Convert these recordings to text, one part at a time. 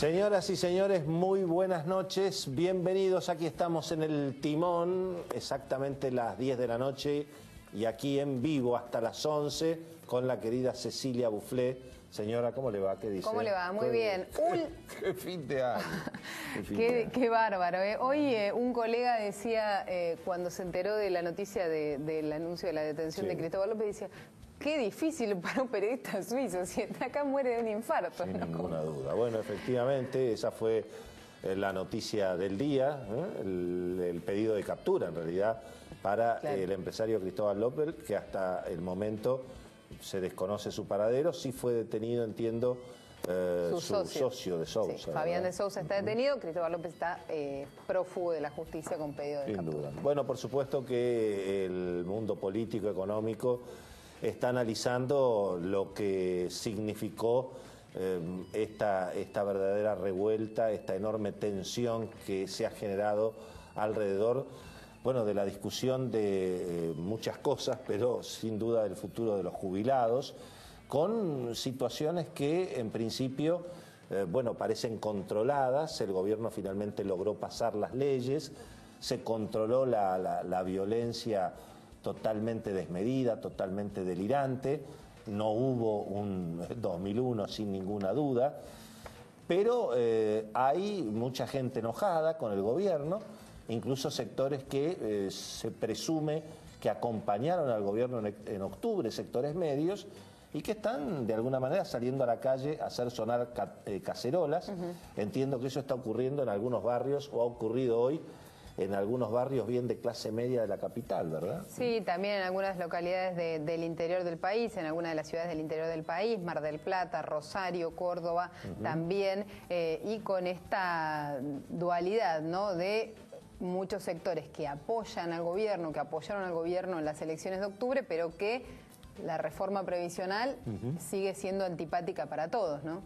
Señoras y señores, muy buenas noches, bienvenidos. Aquí estamos en el timón, exactamente las 10 de la noche y aquí en vivo hasta las 11 con la querida Cecilia Bufflé. Señora, ¿cómo le va? ¿Qué dice? ¿Cómo le va? Muy bien. Qué fin de año. Qué bárbaro. Hoy un colega decía, cuando se enteró de la noticia del anuncio de la detención de Cristóbal López, decía, qué difícil para un periodista suizo, si está acá muere de un infarto. Sin ninguna duda. Bueno, efectivamente, esa fue la noticia del día, el pedido de captura, en realidad, para el empresario Cristóbal López, que hasta el momento se desconoce su paradero. Sí fue detenido, entiendo, su socio de Sousa. Sí, Fabián de Sousa está detenido, Cristóbal López está prófugo de la justicia con pedido de captura. Sin duda. Bueno, por supuesto que el mundo político, económico, está analizando lo que significó esta verdadera revuelta, esta enorme tensión que se ha generado alrededor, bueno, de la discusión de muchas cosas, pero sin duda del futuro de los jubilados, con situaciones que en principio, bueno, parecen controladas. El gobierno finalmente logró pasar las leyes, se controló la violencia totalmente desmedida, totalmente delirante. No hubo un 2001 sin ninguna duda, pero hay mucha gente enojada con el gobierno, incluso sectores que se presume que acompañaron al gobierno en octubre, sectores medios, y que están de alguna manera saliendo a la calle a hacer sonar cacerolas. Entiendo que eso está ocurriendo en algunos barrios, o ha ocurrido hoy en algunos barrios bien de clase media de la capital, ¿verdad? Sí, también en algunas localidades del interior del país, en algunas de las ciudades del interior del país, Mar del Plata, Rosario, Córdoba, también, y con esta dualidad, ¿no?, de muchos sectores que apoyan al gobierno, que apoyaron al gobierno en las elecciones de octubre, pero que la reforma previsional sigue siendo antipática para todos, ¿no?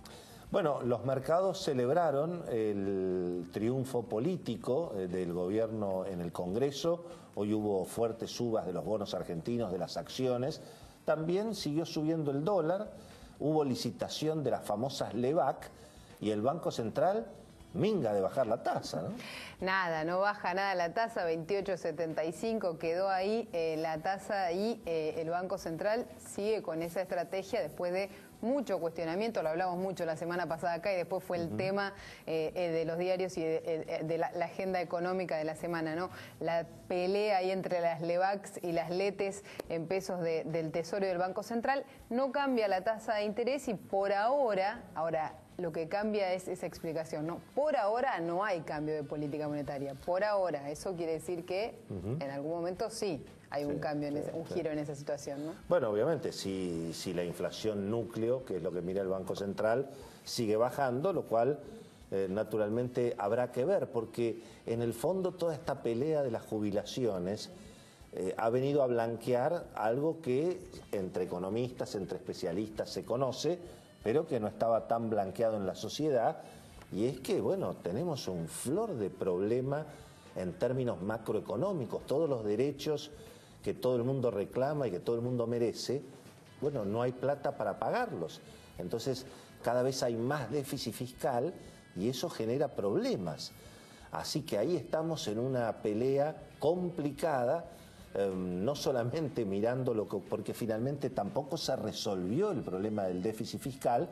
Bueno, los mercados celebraron el triunfo político del gobierno en el Congreso. Hoy hubo fuertes subas de los bonos argentinos, de las acciones. También siguió subiendo el dólar, hubo licitación de las famosas LEVAC y el Banco Central minga de bajar la tasa, ¿no? Nada, no baja nada la tasa, 28,75 quedó ahí la tasa y el Banco Central sigue con esa estrategia después de mucho cuestionamiento, lo hablamos mucho la semana pasada acá y después fue el tema de los diarios y de la agenda económica de la semana, ¿no? La pelea ahí entre las LEVACs y las LETES en pesos del Tesoro y del Banco Central. No cambia la tasa de interés y por ahora lo que cambia es esa explicación, ¿no? Por ahora no hay cambio de política monetaria, por ahora. Eso quiere decir que en algún momento sí hay un cambio, un giro en esa situación, ¿no? Bueno, obviamente, si la inflación núcleo, que es lo que mira el Banco Central, sigue bajando, lo cual naturalmente habrá que ver, porque en el fondo toda esta pelea de las jubilaciones ha venido a blanquear algo que entre economistas, entre especialistas se conoce, pero que no estaba tan blanqueado en la sociedad, y es que, bueno, tenemos un flor de problema en términos macroeconómicos. Todos los derechos que todo el mundo reclama y que todo el mundo merece, bueno, no hay plata para pagarlos. Entonces, cada vez hay más déficit fiscal y eso genera problemas. Así que ahí estamos en una pelea complicada, no solamente mirando porque finalmente tampoco se resolvió el problema del déficit fiscal.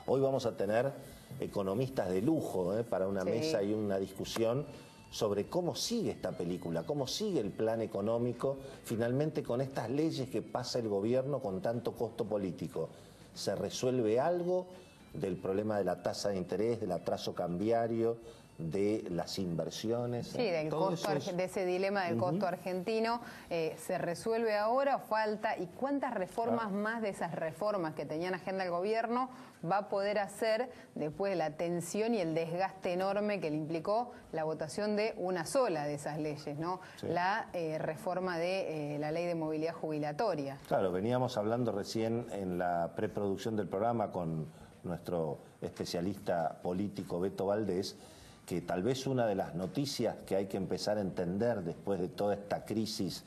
Hoy vamos a tener economistas de lujo para una mesa y una discusión sobre cómo sigue esta película, cómo sigue el plan económico, finalmente con estas leyes que pasa el gobierno con tanto costo político. ¿Se resuelve algo del problema de la tasa de interés, del atraso cambiario, de las inversiones? Sí, del costo, de ese dilema del costo argentino. ¿Se resuelve ahora o falta? ¿Y cuántas reformas más de esas reformas que tenía en agenda el gobierno va a poder hacer después de la tensión y el desgaste enorme que le implicó la votación de una sola de esas leyes, ¿no? La reforma de la ley de movilidad jubilatoria. Claro, veníamos hablando recién en la preproducción del programa con nuestro especialista político Beto Valdés, que tal vez una de las noticias que hay que empezar a entender después de toda esta crisis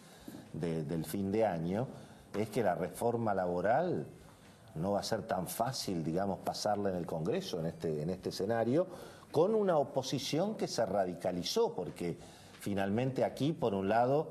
del fin de año es que la reforma laboral no va a ser tan fácil, digamos, pasarla en el Congreso en este escenario, con una oposición que se radicalizó, porque finalmente aquí, por un lado,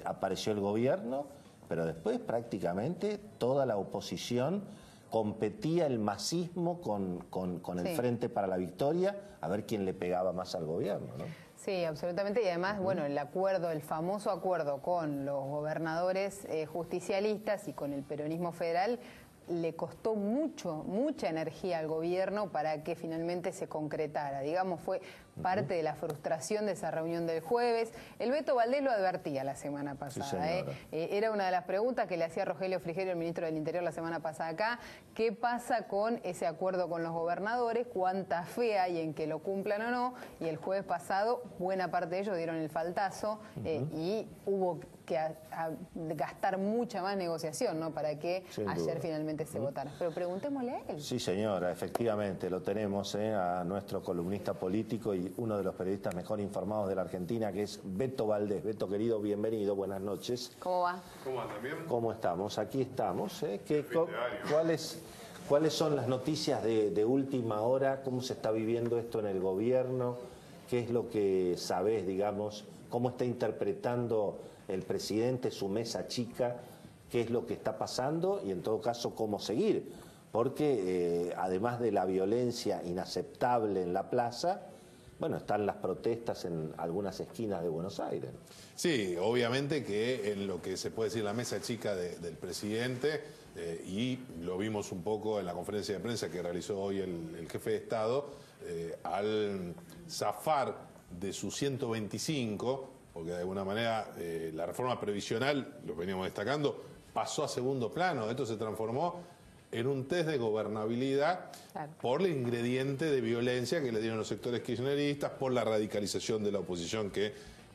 apareció el gobierno, pero después prácticamente toda la oposición competía el masismo con el Frente para la Victoria, a ver quién le pegaba más al gobierno, ¿no? Sí, absolutamente, y además, bueno, el famoso acuerdo con los gobernadores justicialistas y con el peronismo federal le costó mucha energía al gobierno para que finalmente se concretara. Digamos, fue parte de la frustración de esa reunión del jueves. El Beto Valdés lo advertía la semana pasada. Era una de las preguntas que le hacía Rogelio Frigerio, el ministro del Interior, la semana pasada acá. ¿Qué pasa con ese acuerdo con los gobernadores? ¿Cuánta fe hay en que lo cumplan o no? Y el jueves pasado, buena parte de ellos dieron el faltazo y hubo que gastar mucha más negociación, ¿no?, para que ayer finalmente se votara. Pero preguntémosle a él. Sí, señora, efectivamente, lo tenemos a nuestro columnista político y uno de los periodistas mejor informados de la Argentina, que es Beto Valdés. Beto, querido, bienvenido, buenas noches. ¿Cómo va? ¿Cómo andan? ¿Bien? ¿Cómo estamos? Aquí estamos. ¿Cuáles son las noticias de última hora? ¿Cómo se está viviendo esto en el gobierno? ¿Qué es lo que sabés, digamos? ¿Cómo está interpretando el presidente su mesa chica? ¿Qué es lo que está pasando? Y en todo caso, ¿cómo seguir? Porque además de la violencia inaceptable en la plaza, bueno, están las protestas en algunas esquinas de Buenos Aires. Sí, obviamente que en lo que se puede decir la mesa chica del presidente, y lo vimos un poco en la conferencia de prensa que realizó hoy el jefe de Estado, al zafar de sus 125, porque de alguna manera la reforma previsional, lo veníamos destacando, pasó a segundo plano. Esto se transformó en un test de gobernabilidad por el ingrediente de violencia que le dieron los sectores kirchneristas, por la radicalización de la oposición que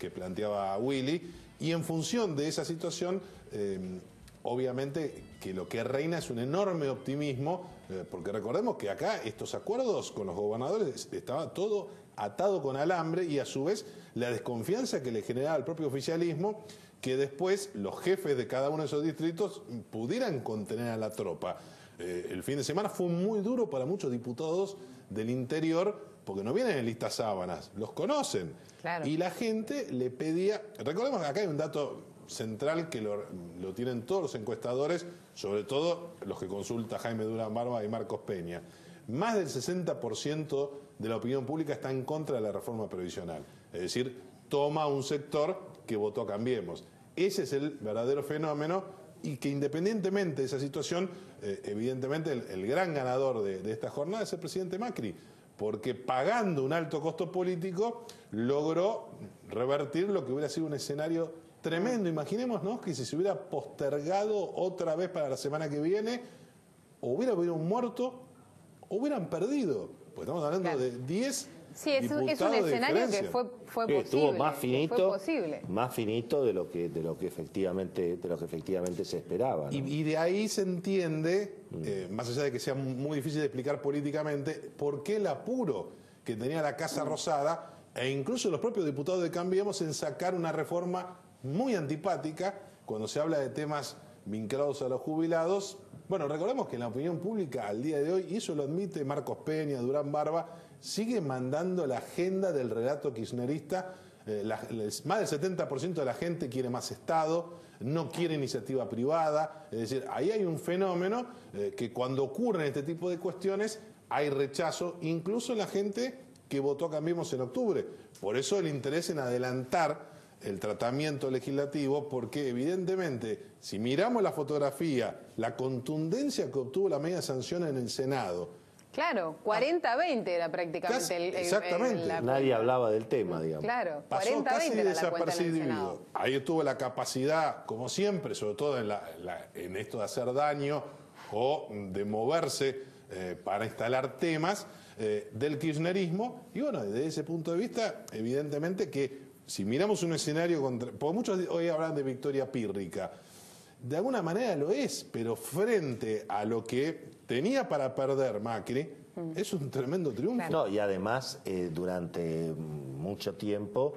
planteaba Willy, y en función de esa situación, obviamente que lo que reina es un enorme optimismo, porque recordemos que acá estos acuerdos con los gobernadores estaba todo atado con alambre, y a su vez la desconfianza que le generaba al propio oficialismo, que después los jefes de cada uno de esos distritos pudieran contener a la tropa. El fin de semana fue muy duro para muchos diputados del interior, porque no vienen en listas sábanas, los conocen. Claro. Y la gente le pedía, recordemos que acá hay un dato central que lo tienen todos los encuestadores, sobre todo los que consulta Jaime Durán Barba y Marcos Peña. Más del 60% de la opinión pública está en contra de la reforma previsional. Es decir, toma un sector que votó a Cambiemos. Ese es el verdadero fenómeno, y que independientemente de esa situación, evidentemente el gran ganador de esta jornada es el presidente Macri, porque pagando un alto costo político logró revertir lo que hubiera sido un escenario tremendo. Imaginémonos que si se hubiera postergado otra vez para la semana que viene, o hubiera habido un muerto, o hubieran perdido. Pues estamos hablando de 10 Sí, es un escenario que fue posible. Estuvo más finito, posible. más finito de lo que efectivamente se esperaba, ¿no? Y de ahí se entiende, más allá de que sea muy difícil de explicar políticamente, por qué el apuro que tenía la Casa Rosada, e incluso los propios diputados de Cambiemos, en sacar una reforma muy antipática cuando se habla de temas vinculados a los jubilados. Bueno, recordemos que en la opinión pública al día de hoy, y eso lo admite Marcos Peña, Durán Barba, sigue mandando la agenda del relato kirchnerista. Más del 70% de la gente quiere más Estado, no quiere iniciativa privada. Es decir, ahí hay un fenómeno que cuando ocurren este tipo de cuestiones hay rechazo, incluso en la gente que votó Cambiemos en octubre. Por eso el interés en adelantar el tratamiento legislativo, porque evidentemente, si miramos la fotografía, la contundencia que obtuvo la media sanción en el Senado. Claro, 40-20 era prácticamente exactamente. Nadie hablaba del tema, digamos. Claro, 40-20 era la cuenta en el Senado. Ahí tuvo la capacidad, como siempre, sobre todo en esto de hacer daño o de moverse para instalar temas del kirchnerismo. Y bueno, desde ese punto de vista, evidentemente que si miramos un escenario porque muchos hoy hablan de victoria pírrica, de alguna manera lo es, pero frente a lo que tenía para perder Macri, es un tremendo triunfo. No, y además, durante mucho tiempo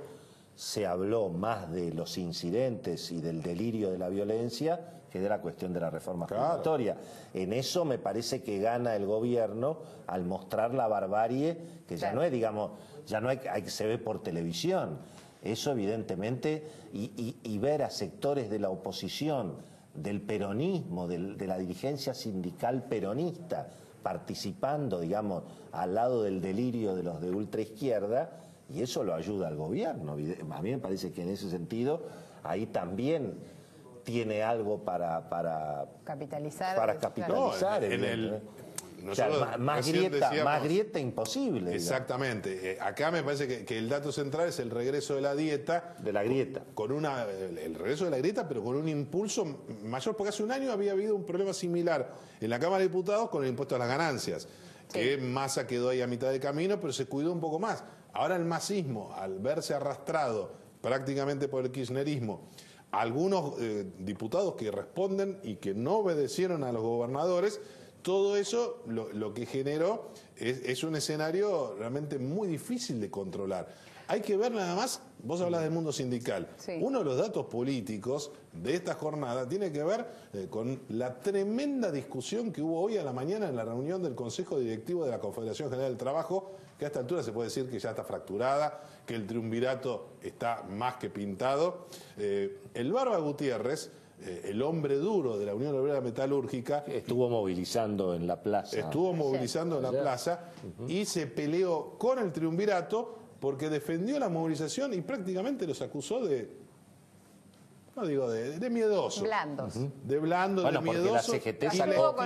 se habló más de los incidentes y del delirio de la violencia que de la cuestión de la reforma jubilatoria. En eso me parece que gana el gobierno al mostrar la barbarie, que ya no es, digamos, ya no hay, se ve por televisión. Eso evidentemente, y ver a sectores de la oposición, del peronismo, de la dirigencia sindical peronista, participando, digamos, al lado del delirio de los de ultraizquierda, y eso lo ayuda al gobierno. A mí me parece que en ese sentido, ahí también tiene algo para capitalizar. Para capitalizar. No, o sea, más grieta imposible. Exactamente. Acá me parece que el dato central es el regreso de la dieta. De la grieta. El regreso de la grieta, pero con un impulso mayor, porque hace un año había habido un problema similar en la Cámara de Diputados con el impuesto a las ganancias, que Massa quedó ahí a mitad de camino, pero se cuidó un poco más. Ahora el masismo, al verse arrastrado prácticamente por el kirchnerismo, algunos diputados que responden y que no obedecieron a los gobernadores, todo eso lo que generó es un escenario realmente muy difícil de controlar. Hay que ver nada más, vos hablas del mundo sindical. Uno de los datos políticos de esta jornada tiene que ver con la tremenda discusión que hubo hoy a la mañana en la reunión del Consejo Directivo de la Confederación General del Trabajo, que a esta altura se puede decir que ya está fracturada, que el triunvirato está más que pintado. El Barba Gutiérrez, el hombre duro de la Unión Obrera Metalúrgica, estuvo movilizando en la plaza. Y se peleó con el triunvirato porque defendió la movilización y prácticamente los acusó de miedosos. Blandos. De blandos, bueno, de miedosos. Porque la CGT sacó.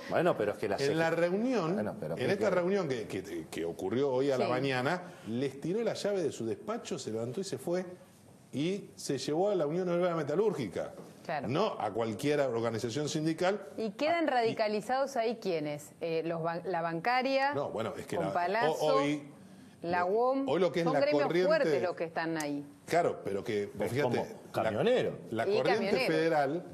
Bueno, pero es que la CGT... En la reunión, en esta reunión que ocurrió hoy a la mañana, les tiró la llave de su despacho, se levantó y se fue y se llevó a la Unión Obrera Metalúrgica. Claro. No a cualquier organización sindical. ¿Y quedan radicalizados ahí quiénes? La bancaria, no, bueno, es que con Palazzo, la UOM, hoy lo que es son la gremios corriente, fuertes los que están ahí. Claro, pero que, fíjate, camionero. La corriente federal,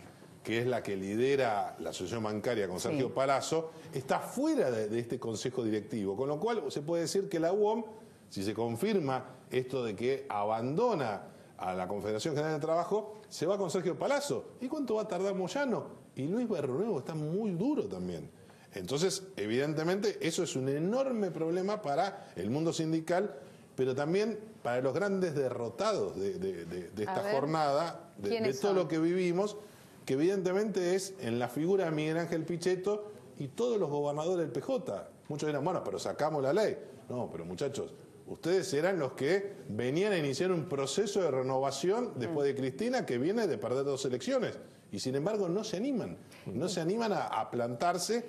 que es la que lidera la asociación bancaria con Sergio Palazzo, está fuera de este consejo directivo, con lo cual se puede decir que la UOM, si se confirma esto de que abandona a la Confederación General de Trabajo, se va con Sergio Palazzo. ¿Y cuánto va a tardar Moyano? Y Luis Berruego está muy duro también. Entonces, evidentemente, eso es un enorme problema para el mundo sindical, pero también para los grandes derrotados de esta jornada, de todo lo que vivimos, que evidentemente es en la figura de Miguel Ángel Pichetto y todos los gobernadores del PJ. Muchos dirán, bueno, pero sacamos la ley. No, pero muchachos, ustedes eran los que venían a iniciar un proceso de renovación después de Cristina, que viene de perder 2 elecciones. Y sin embargo no se animan. No se animan a plantarse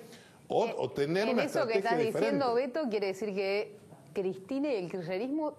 o tener una estrategia diferente. En eso que estás diciendo, Beto, quiere decir que Cristina y el kirchnerismo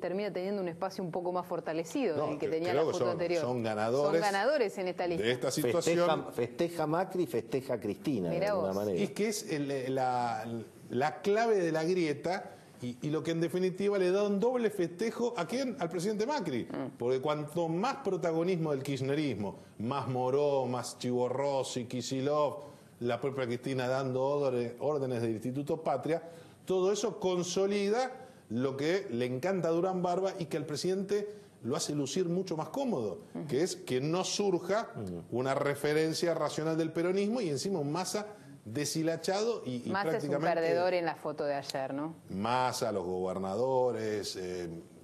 termina teniendo un espacio un poco más fortalecido del que tenía la foto anterior. Son ganadores en esta lista. De esta situación. Festeja Macri y festeja Cristina, de alguna manera. Y es que es la clave de la grieta y lo que en definitiva le da un doble festejo ¿a quién? Al presidente Macri. Porque cuanto más protagonismo del kirchnerismo, más Moró, más Chiborrossi, Kicillof, la propia Cristina dando órdenes del Instituto Patria, todo eso consolida lo que le encanta a Durán Barba y que al presidente lo hace lucir mucho más cómodo, que es que no surja una referencia racional del peronismo y encima un Massa deshilachado y Massa prácticamente... es un perdedor en la foto de ayer, ¿no? Massa, los gobernadores,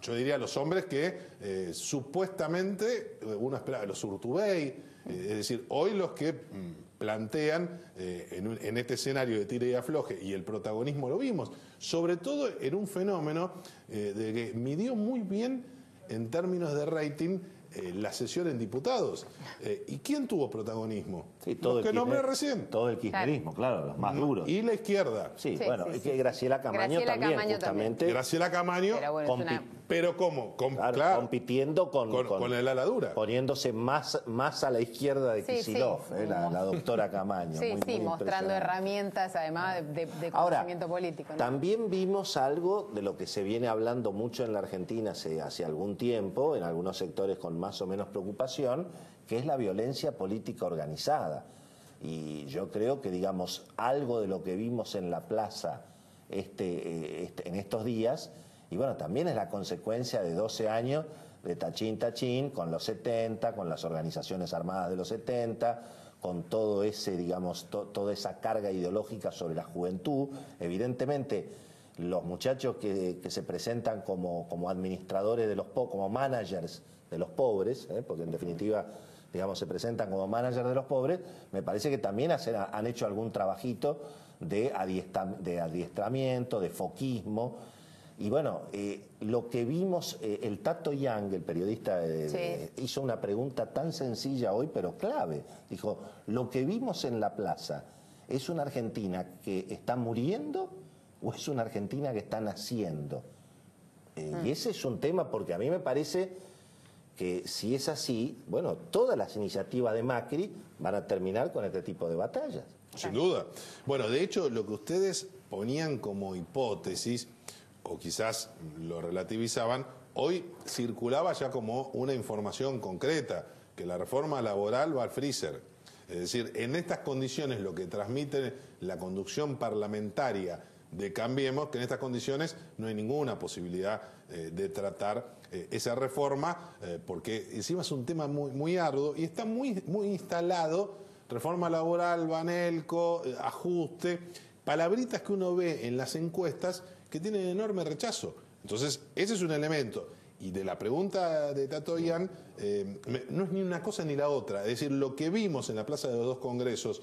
yo diría los hombres que supuestamente uno esperaba, los Urtubey, es decir, hoy los que plantean en este escenario de tira y afloje, y el protagonismo lo vimos, sobre todo en un fenómeno de que midió muy bien en términos de rating la sesión en diputados. ¿Y quién tuvo protagonismo? Sí, todo los que nombré recién. Todo el kirchnerismo, claro, los más duros. Y la izquierda. Sí, bueno, es que Graciela Camaño también, justamente. Graciela Camaño, pero ¿cómo? Claro, compitiendo con el ala dura. Poniéndose más a la izquierda de Kicillof, la doctora Camaño. Muy mostrando herramientas, además, de conocimiento político, ¿no? También vimos algo de lo que se viene hablando mucho en la Argentina hace algún tiempo, en algunos sectores con más o menos preocupación, que es la violencia política organizada. Y yo creo que, digamos, algo de lo que vimos en la plaza en estos días, y bueno, también es la consecuencia de 12 años de tachín, con los 70, con las organizaciones armadas de los 70, con todo ese, digamos, toda esa carga ideológica sobre la juventud. Evidentemente, los muchachos que se presentan como administradores de los como managers de los pobres, porque en definitiva, digamos, se presentan como managers de los pobres, me parece que también han hecho algún trabajito de adiestramiento, de foquismo. Y bueno, lo que vimos, el Tato Young, el periodista, hizo una pregunta tan sencilla hoy, pero clave. Dijo, lo que vimos en la plaza, ¿es una Argentina que está muriendo o es una Argentina que está naciendo? Y ese es un tema, porque a mí me parece que si es así, bueno, todas las iniciativas de Macri van a terminar con este tipo de batallas. Sin duda. Bueno, de hecho, lo que ustedes ponían como hipótesis, o quizás lo relativizaban, hoy circulaba ya como una información concreta, que la reforma laboral va al freezer. Es decir, en estas condiciones lo que transmite la conducción parlamentaria de Cambiemos, que en estas condiciones no hay ninguna posibilidad de tratar esa reforma, porque encima es un tema muy arduo y está muy instalado, reforma laboral, Banelco, ajuste, palabritas que uno ve en las encuestas que tienen enorme rechazo. Entonces, ese es un elemento. Y de la pregunta de Tato Young, no es ni una cosa ni la otra. Es decir, lo que vimos en la plaza de los dos congresos,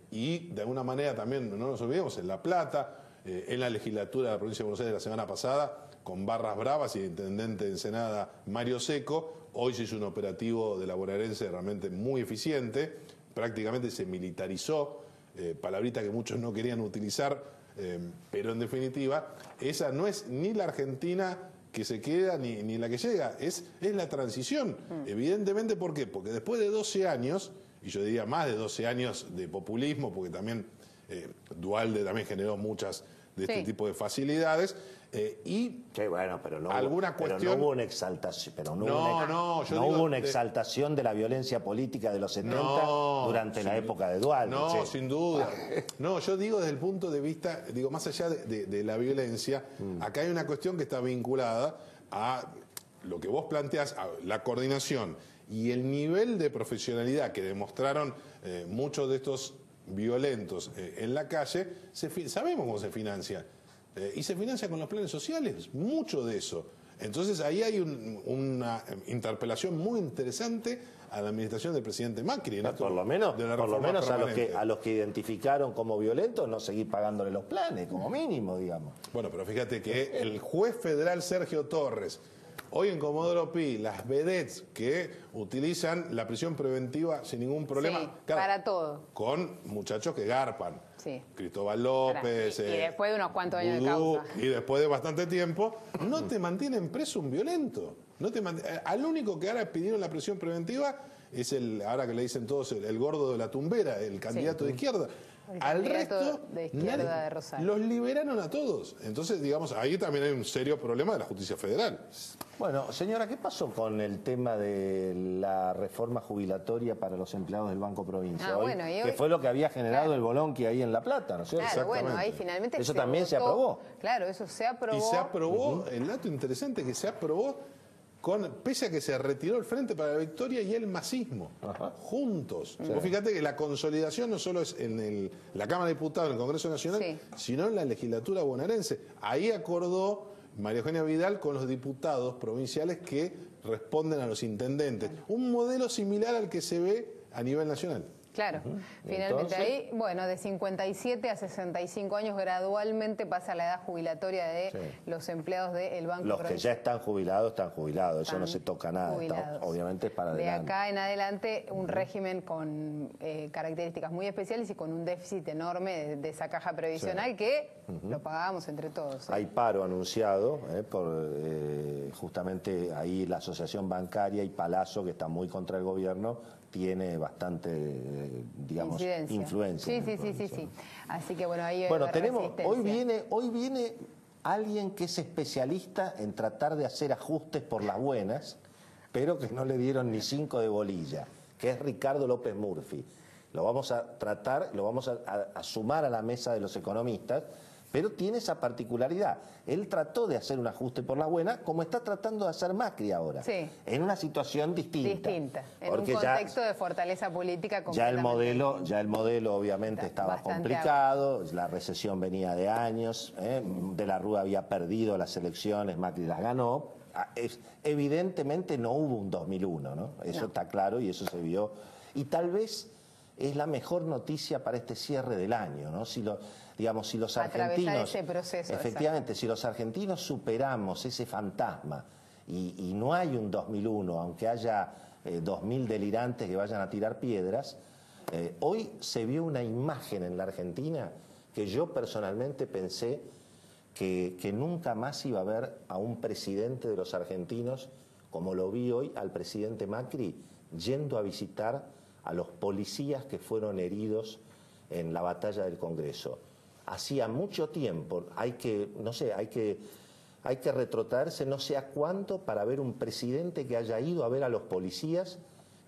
y de alguna manera también, no nos olvidemos, en La Plata, en la legislatura de la provincia de Buenos Aires la semana pasada, con barras bravas y el intendente de Ensenada, Mario Seco. Hoy se hizo un operativo de la bonaerense realmente muy eficiente, prácticamente se militarizó, palabrita que muchos no querían utilizar, pero en definitiva, esa no es ni la Argentina que se queda ni la que llega, es la transición. Evidentemente, ¿por qué? Porque después de 12 años, y yo diría más de 12 años de populismo, porque también Duhalde también generó muchas de este tipo de facilidades, y sí, bueno, pero no alguna cuestión. Pero no hubo una exaltación, hubo una exaltación de la violencia política de los 70 durante la época de Duhalde. No, sin duda. No, yo digo desde el punto de vista, digo, más allá de la violencia, acá hay una cuestión que está vinculada a lo que vos planteás, a la coordinación y el nivel de profesionalidad que demostraron muchos de estos violentos en la calle. Sabemos cómo se financia. Y se financia con los planes sociales, mucho de eso. Entonces ahí hay una interpelación muy interesante a la administración del presidente Macri. Por lo menos a los que identificaron como violentos, no seguir pagándole los planes, como mínimo, digamos. Bueno, pero fíjate que el juez federal Sergio Torres, hoy en Comodoro Pi, las vedettes que utilizan la prisión preventiva sin ningún problema. Sí, claro, para todo. Con muchachos que garpan. Sí. Cristóbal López. Y después de unos cuantos años de causa. Y después de bastante tiempo, no te mantienen preso un violento. Al único que ahora pidieron la prisión preventiva es ahora que le dicen todos, el gordo de la tumbera, el candidato de izquierda. Al resto, de izquierda de Rosario. Los liberaron a todos. Entonces, digamos, ahí también hay un serio problema de la justicia federal. Bueno, señora, ¿qué pasó con el tema de la reforma jubilatoria para los empleados del Banco Provincia? Que fue lo que había generado el bolonqui ahí en La Plata, ¿no es cierto? Claro, bueno, ahí finalmente eso también se aprobó. Claro, eso se aprobó. Y se aprobó, el dato interesante que se aprobó pese a que se retiró el Frente para la Victoria y el masismo, juntos. Sí. Vos fíjate que la consolidación no solo es en la Cámara de Diputados, en el Congreso Nacional, sino en la legislatura bonaerense. Ahí acordó María Eugenia Vidal con los diputados provinciales que responden a los intendentes. Un modelo similar al que se ve a nivel nacional. Claro, finalmente ahí, bueno, de 57 a 65 años gradualmente pasa la edad jubilatoria de los empleados del Banco Provincial. Los que ya están jubilados, eso no se toca nada, obviamente es para adelante. De acá en adelante un régimen con características muy especiales y con un déficit enorme de esa caja previsional que lo pagábamos entre todos. Hay paro anunciado por justamente ahí la Asociación Bancaria y Palazzo, que está muy contra el gobierno, tiene bastante, digamos, influencia. Sí. Así que bueno, ahí tenemos, hoy viene alguien que es especialista en tratar de hacer ajustes por las buenas, pero que no le dieron ni 5 de bolilla, que es Ricardo López Murphy. Lo vamos a tratar, lo vamos a sumar a la mesa de los economistas, Pero tiene esa particularidad. Él trató de hacer un ajuste por la buena, como está tratando de hacer Macri ahora. Sí. En una situación distinta. En un contexto de fortaleza política ya el modelo obviamente estaba complicado, la recesión venía de años, De la Rúa había perdido las elecciones, Macri las ganó. Evidentemente no hubo un 2001, ¿no? Eso está claro y eso se vio. Y tal vez es la mejor noticia para este cierre del año, ¿no? Si los argentinos, ese proceso, efectivamente, si los argentinos superamos ese fantasma y no hay un 2001, aunque haya 2000 delirantes que vayan a tirar piedras, hoy se vio una imagen en la Argentina que yo personalmente pensé que nunca más iba a ver a un presidente de los argentinos como lo vi hoy al presidente Macri yendo a visitar a los policías que fueron heridos en la batalla del Congreso. Hacía mucho tiempo, hay que retrotraerse no sé a cuánto para ver un presidente que haya ido a ver a los policías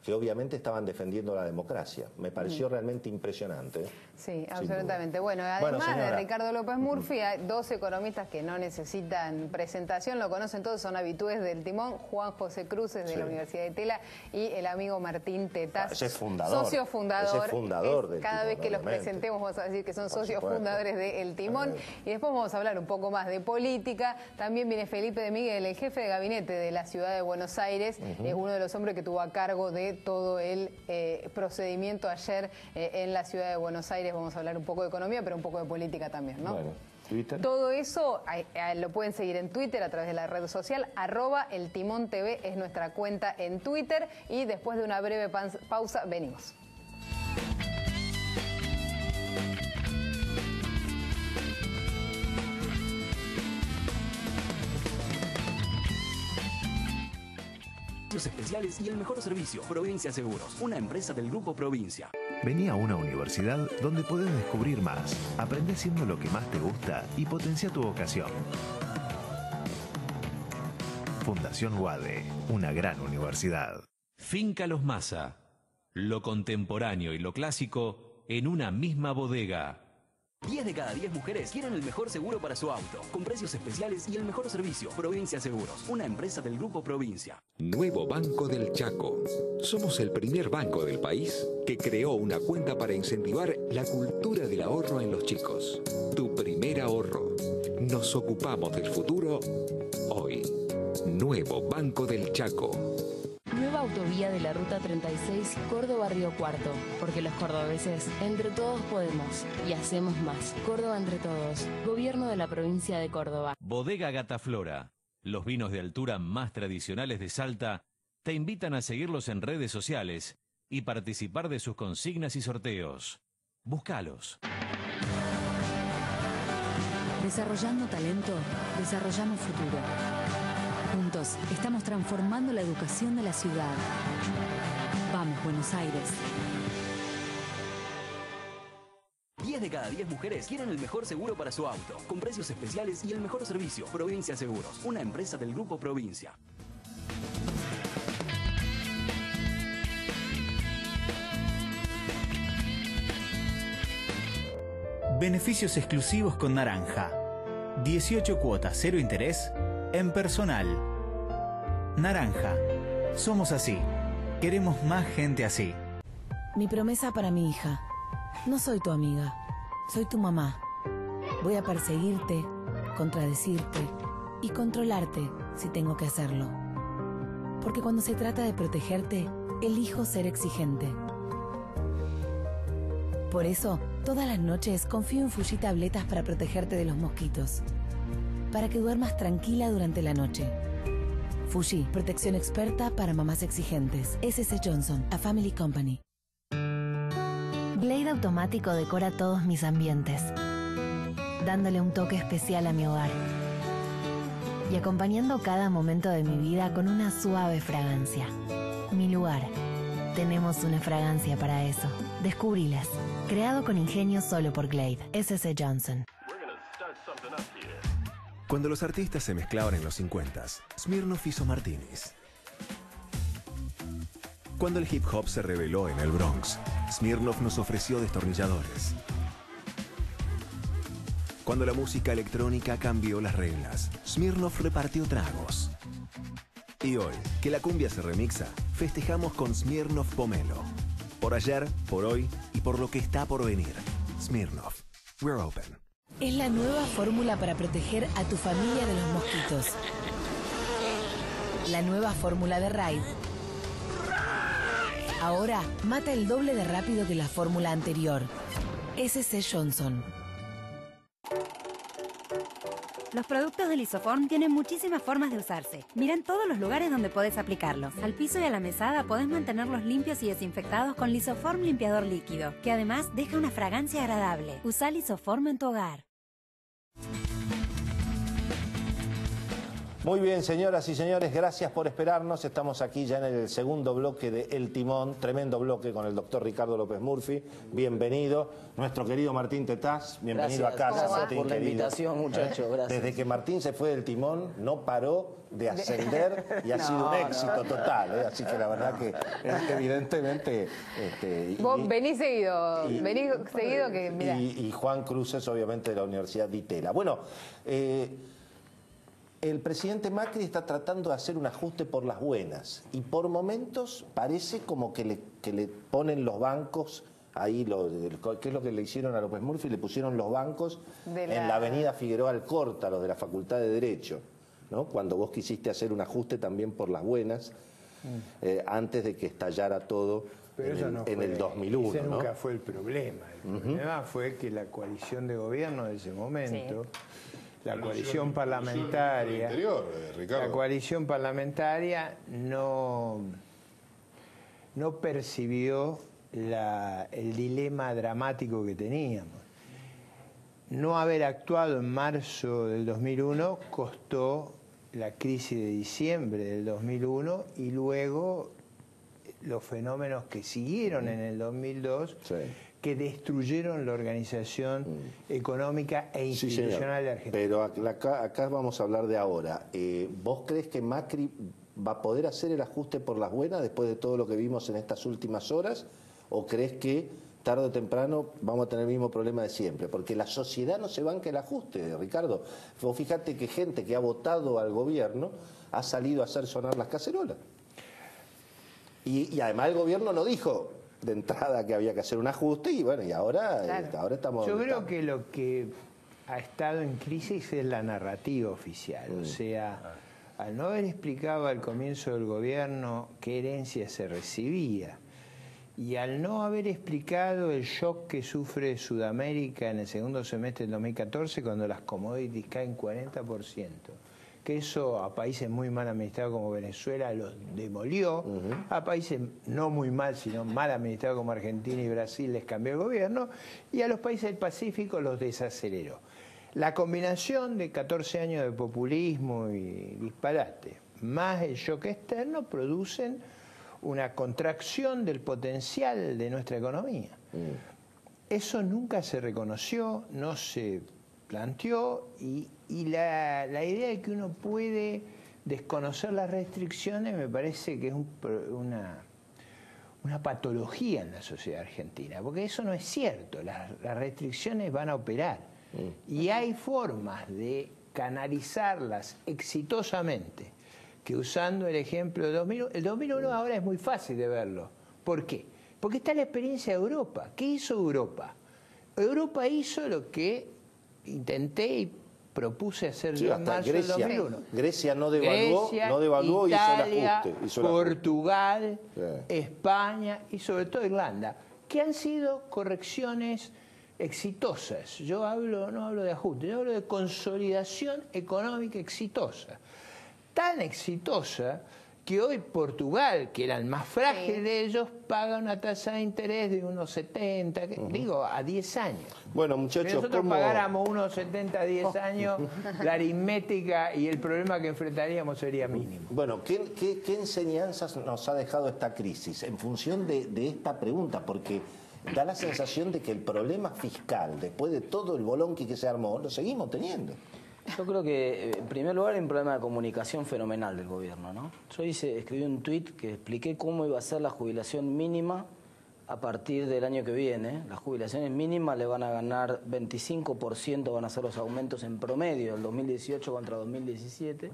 que obviamente estaban defendiendo la democracia. Me pareció realmente impresionante. Sí, absolutamente. Bueno, además de Ricardo López Murphy, hay dos economistas que no necesitan presentación, lo conocen todos, son habitués del timón, Juan José Cruces de la Universidad de Tela y el amigo Martín Tetaz, ese es fundador, socio fundador. Ese es fundador del Cada timón, vez que los obviamente. presentemos vamos a decir que son socios fundadores del timón. Y después vamos a hablar un poco más de política. También viene Felipe de Miguel, el jefe de gabinete de la ciudad de Buenos Aires, es uno de los hombres que tuvo a cargo de todo el procedimiento ayer en la ciudad de Buenos Aires. Vamos a hablar un poco de economía, pero un poco de política también, ¿no? Bueno, Twitter. Todo eso lo pueden seguir en Twitter a través de la red social, @eltimontv es nuestra cuenta en Twitter. Y después de una breve pausa, venimos. Especiales y el mejor servicio. Provincia Seguros, una empresa del Grupo Provincia. Vení a una universidad donde podés descubrir más, aprender haciendo lo que más te gusta y potencia tu vocación. Fundación UADE, una gran universidad. Finca Los Massa, lo contemporáneo y lo clásico en una misma bodega. 10 de cada 10 mujeres quieren el mejor seguro para su auto, con precios especiales y el mejor servicio. Provincia Seguros, una empresa del Grupo Provincia. Nuevo Banco del Chaco. Somos el primer banco del país que creó una cuenta para incentivar la cultura del ahorro en los chicos. Tu primer ahorro. Nos ocupamos del futuro hoy. Nuevo Banco del Chaco. Nueva autovía de la Ruta 36, Córdoba-Río Cuarto. Porque los cordobeses, entre todos podemos y hacemos más. Córdoba entre todos. Gobierno de la provincia de Córdoba. Bodega Gata Flora, los vinos de altura más tradicionales de Salta, te invitan a seguirlos en redes sociales y participar de sus consignas y sorteos. Búscalos. Desarrollando talento, desarrollamos futuro. Juntos estamos transformando la educación de la ciudad. Vamos, Buenos Aires. 10 de cada 10 mujeres quieren el mejor seguro para su auto, con precios especiales y el mejor servicio. Provincia Seguros, una empresa del Grupo Provincia. Beneficios exclusivos con Naranja. 18 cuotas, 0 interés en personal. Naranja. Somos así. Queremos más gente así. Mi promesa para mi hija. No soy tu amiga. Soy tu mamá. Voy a perseguirte, contradecirte y controlarte si tengo que hacerlo. Porque cuando se trata de protegerte, elijo ser exigente. Por eso, todas las noches confío en Fuji tabletas para protegerte de los mosquitos. Para que duermas tranquila durante la noche. Fuji, protección experta para mamás exigentes. S.C. Johnson, a Family Company. Glade automático decora todos mis ambientes, dándole un toque especial a mi hogar y acompañando cada momento de mi vida con una suave fragancia. Mi lugar. Tenemos una fragancia para eso. Descubrilas. Creado con ingenio solo por Glade. S.C. Johnson. Cuando los artistas se mezclaban en los 50s, Smirnoff hizo martinis. Cuando el hip hop se reveló en el Bronx, Smirnoff nos ofreció destornilladores. Cuando la música electrónica cambió las reglas, Smirnoff repartió tragos. Y hoy, que la cumbia se remixa, festejamos con Smirnoff Pomelo. Por ayer, por hoy y por lo que está por venir. Smirnoff. We're open. Es la nueva fórmula para proteger a tu familia de los mosquitos. La nueva fórmula de Raid. Ahora mata el doble de rápido que la fórmula anterior. SC Johnson. Los productos de Lisoform tienen muchísimas formas de usarse. Mira en todos los lugares donde podés aplicarlos. Al piso y a la mesada podés mantenerlos limpios y desinfectados con Lisoform limpiador líquido, que además deja una fragancia agradable. Usa Lisoform en tu hogar. Muy bien, señoras y señores, gracias por esperarnos. Estamos aquí ya en el segundo bloque de El Timón, tremendo bloque con el doctor Ricardo López Murphy. Bienvenido. Nuestro querido Martín Tetaz, bienvenido a casa, Martín, por la querido. invitación, muchachos, gracias. Desde que Martín se fue del Timón, no paró de ascender y ha sido un éxito total, ¿eh? Así que la verdad que evidentemente... Vos venís seguido, que mirá. Y Juan Cruces, obviamente, de la Universidad de Itela. Bueno, el presidente Macri está tratando de hacer un ajuste por las buenas y por momentos parece como que le ponen los bancos ahí, ¿qué es lo que le hicieron a López Murphy? Le pusieron los bancos en la avenida Figueroa Alcorta, los de la Facultad de Derecho, ¿no? Cuando vos quisiste hacer un ajuste también por las buenas, antes de que estallara todo en el 2001. Ese ¿no? nunca fue el problema. El problema fue que la coalición de gobierno de ese momento... La coalición parlamentaria, la coalición parlamentaria no percibió el dilema dramático que teníamos. No haber actuado en marzo del 2001 costó la crisis de diciembre del 2001 y luego los fenómenos que siguieron en el 2002, que destruyeron la organización económica e institucional de Argentina. Pero acá vamos a hablar de ahora. ¿Vos crees que Macri va a poder hacer el ajuste por las buenas después de todo lo que vimos en estas últimas horas? ¿O crees que tarde o temprano vamos a tener el mismo problema de siempre? Porque la sociedad no se banca el ajuste, Ricardo. Vos fíjate que gente que ha votado al gobierno ha salido a hacer sonar las cacerolas. Y además el gobierno no dijo de entrada que había que hacer un ajuste y bueno, y ahora estamos... Yo creo que lo que ha estado en crisis es la narrativa oficial, o sea, al no haber explicado al comienzo del gobierno qué herencia se recibía y al no haber explicado el shock que sufre Sudamérica en el segundo semestre del 2014 cuando las commodities caen 40%, que eso a países muy mal administrados como Venezuela los demolió, a países no muy mal, sino mal administrados como Argentina y Brasil les cambió el gobierno, y a los países del Pacífico los desaceleró. La combinación de 14 años de populismo y disparate, más el shock externo, producen una contracción del potencial de nuestra economía. Eso nunca se reconoció, no se planteó, y la idea de que uno puede desconocer las restricciones me parece que es una patología en la sociedad argentina, porque eso no es cierto, las restricciones van a operar y hay formas de canalizarlas exitosamente, que usando el ejemplo de 2001, el 2001 ahora es muy fácil de verlo. ¿Por qué? Porque está la experiencia de Europa. ¿Qué hizo Europa? Europa hizo lo que intenté y propuse hacer yo en marzo del 2001. Grecia no devaluó Italia, y hizo el ajuste. Portugal, España y sobre todo Irlanda, que han sido correcciones exitosas. Yo no hablo de ajuste, yo hablo de consolidación económica exitosa. Tan exitosa que hoy Portugal, que era el más frágil de ellos, paga una tasa de interés de unos 70, digo, a 10 años. Bueno, muchachos, si nosotros pagáramos unos 70 a 10 años, la aritmética y el problema que enfrentaríamos sería mínimo. Bueno, ¿qué enseñanzas nos ha dejado esta crisis en función de esta pregunta? Porque da la sensación de que el problema fiscal, después de todo el bolonqui que se armó, lo seguimos teniendo. Yo creo que, en primer lugar, hay un problema de comunicación fenomenal del gobierno, ¿no? Yo escribí un tuit que expliqué cómo iba a ser la jubilación mínima a partir del año que viene, las jubilaciones mínimas le van a ganar 25%, van a ser los aumentos en promedio, el 2018 contra 2017.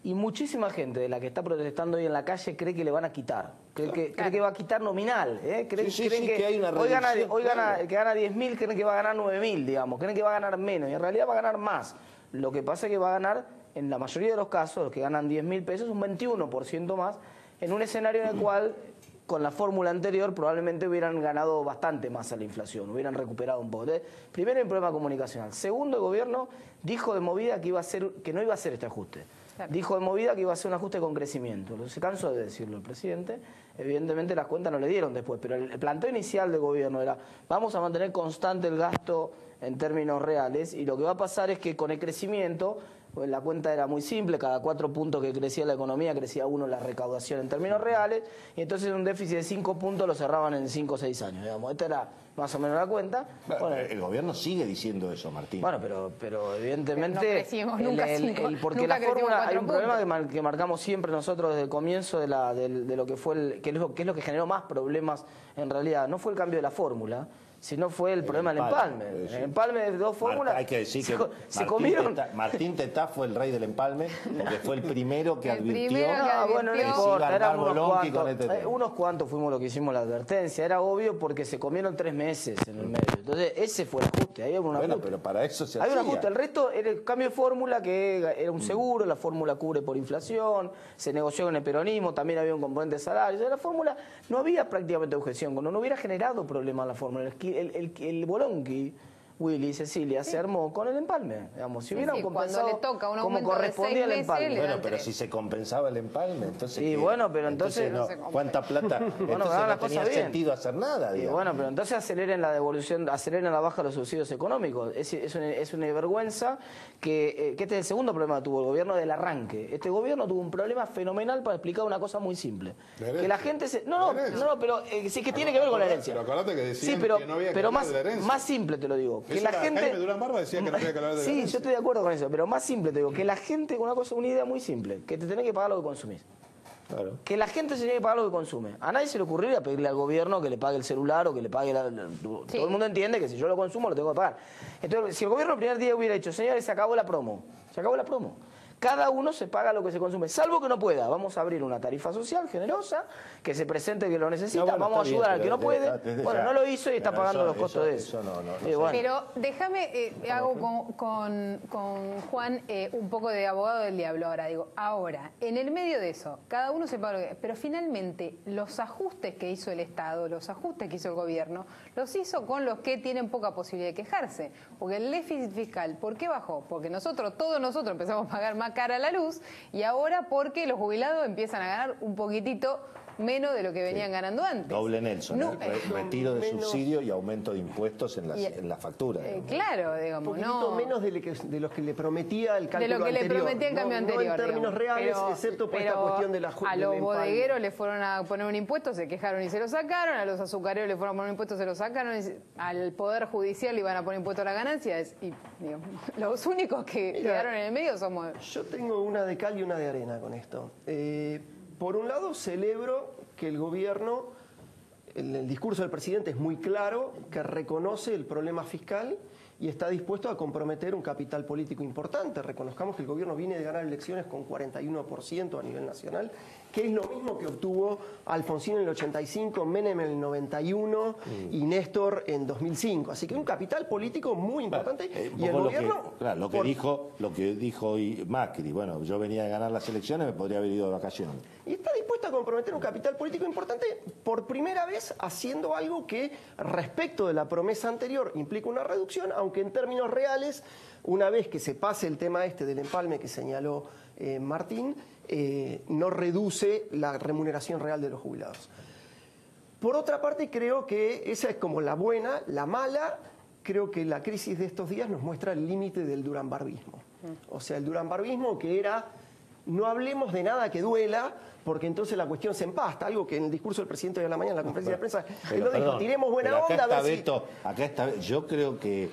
Y muchísima gente de la que está protestando hoy en la calle cree que le van a quitar. Cree que va a quitar nominal. Creen que hay una hoy gana, reducción, el que gana 10.000, creen que va a ganar 9.000, digamos. Creen que va a ganar menos. Y en realidad va a ganar más. Lo que pasa es que va a ganar, en la mayoría de los casos, los que ganan 10.000 pesos, un 21% más, en un escenario en el cual, con la fórmula anterior, probablemente hubieran ganado bastante más a la inflación, hubieran recuperado un poco. Entonces, primero, el problema comunicacional. Segundo, el gobierno dijo de movida que no iba a hacer este ajuste. Claro. Dijo de movida que iba a ser un ajuste con crecimiento. Se cansó de decirlo el presidente. Evidentemente las cuentas no le dieron después, pero el planteo inicial del gobierno era: vamos a mantener constante el gasto en términos reales, y lo que va a pasar es que con el crecimiento, pues la cuenta era muy simple, cada 4 puntos que crecía la economía, crecía 1 la recaudación en términos reales, y entonces un déficit de 5 puntos lo cerraban en 5 o 6 años, digamos. Esta era más o menos la cuenta. Bueno, el gobierno sigue diciendo eso, Martín. Bueno, pero evidentemente, pero no crecimos nunca porque nunca la fórmula, hay un puntos. problema que marcamos siempre nosotros desde el comienzo de lo que fue que es lo que generó más problemas en realidad. No fue el cambio de la fórmula, sino fue el problema del empalme. Sí. El empalme de 2 fórmulas. Hay que decir que se comieron. Martín Tetá fue el rey del empalme, porque fue el primero que advirtió. Bueno, no importa, éramos unos cuantos fuimos los que hicimos la advertencia. Era obvio porque se comieron 3 meses en el medio. Entonces, ese fue el ajuste. Ahí hubo un ajuste. Pero para eso se hay hacía. un ajuste. El resto era el cambio de fórmula, que era un seguro, la fórmula cubre por inflación, se negoció con el peronismo, también había un componente de salarios. La fórmula no había prácticamente objeción, no hubiera generado problemas la fórmula. El Bolonqui, Willy, Cecilia, se armó con el empalme. Digamos, si hubieran compensado cuando le toca un como correspondía al empalme. Bueno, pero si se compensaba el empalme, entonces... Sí, bueno, pero entonces... ¿cuánta plata? Bueno, entonces no tenía sentido hacer nada, digamos. Bueno, pero entonces aceleren la devolución, aceleren la baja de los subsidios económicos. Es una vergüenza que este es el segundo problema que tuvo el gobierno del arranque. Este gobierno tuvo un problema fenomenal para explicar una cosa muy simple. Que la gente se... No, pero sí que tiene que ver con la herencia. Pero acordate que decían sí, que no había que hablar de la herencia. Más simple te lo digo. Que la gente... Jaime Durán Barba decía que no había que hablar de la Sí, herencia. yo estoy de acuerdo con eso, pero más simple te digo, que la gente, una idea muy simple, que te tenés que pagar lo que consumís. Claro. Que la gente se tiene que pagar lo que consume. A nadie se le ocurriría pedirle al gobierno que le pague el celular o que le pague Todo el mundo entiende que si yo lo consumo lo tengo que pagar. Entonces, si el gobierno el primer día hubiera dicho: señores, se acabó la promo. Se acabó la promo. Cada uno se paga lo que se consume, salvo que no pueda. Vamos a abrir una tarifa social generosa, que se presente que lo necesita, vamos a ayudar al que no puede. Bueno, no lo hizo y está pagando los costos de eso. Bueno. Pero déjame, hago con Juan un poco de abogado del diablo ahora. Ahora, en el medio de eso, cada uno se paga lo que... Pero finalmente, los ajustes que hizo el Estado, los ajustes que hizo el gobierno, los hizo con los que tienen poca posibilidad de quejarse. Porque el déficit fiscal, ¿por qué bajó? Porque todos nosotros empezamos a pagar más cara la luz, y ahora porque los jubilados empiezan a ganar un poquitito menos de lo que venían ganando antes. Doble Nelson, retiro de subsidio y aumento de impuestos en la factura. Claro, digamos, un poquito menos de los que le prometía el cálculo anterior. De lo que le prometía el cambio anterior. No en términos reales, excepto por esta cuestión de la a los bodegueros le fueron a poner un impuesto, se quejaron y se lo sacaron, a los azucareros le fueron a poner un impuesto, se lo sacaron, al Poder Judicial le iban a poner impuesto a la ganancia, los únicos que quedaron en el medio somos... Yo tengo una de cal y una de arena con esto. Por un lado, celebro que el gobierno, el discurso del presidente es muy claro, que reconoce el problema fiscal y está dispuesto a comprometer un capital político importante. Reconozcamos que el gobierno viene de ganar elecciones con 41% a nivel nacional, que es lo mismo que obtuvo Alfonsín en el 85, Menem en el 91 y Néstor en 2005. Así que un capital político muy importante. Y el gobierno... Lo que dijo hoy Macri, bueno, yo venía de ganar las elecciones, me podría haber ido de vacaciones. Y está dispuesto a comprometer un capital político importante por primera vez haciendo algo que respecto de la promesa anterior implica una reducción, aunque en términos reales, una vez que se pase el tema del empalme que señaló Martín, no reduce la remuneración real de los jubilados. Por otra parte, creo que esa es como la buena. La mala, creo que la crisis de estos días nos muestra el límite del duranbarbismo. O sea, el duranbarbismo que era: no hablemos de nada que duela, porque entonces la cuestión se empasta. Algo que en el discurso del presidente de la mañana en la conferencia de prensa, él lo dijo: tiremos buena onda. Acá está, yo creo que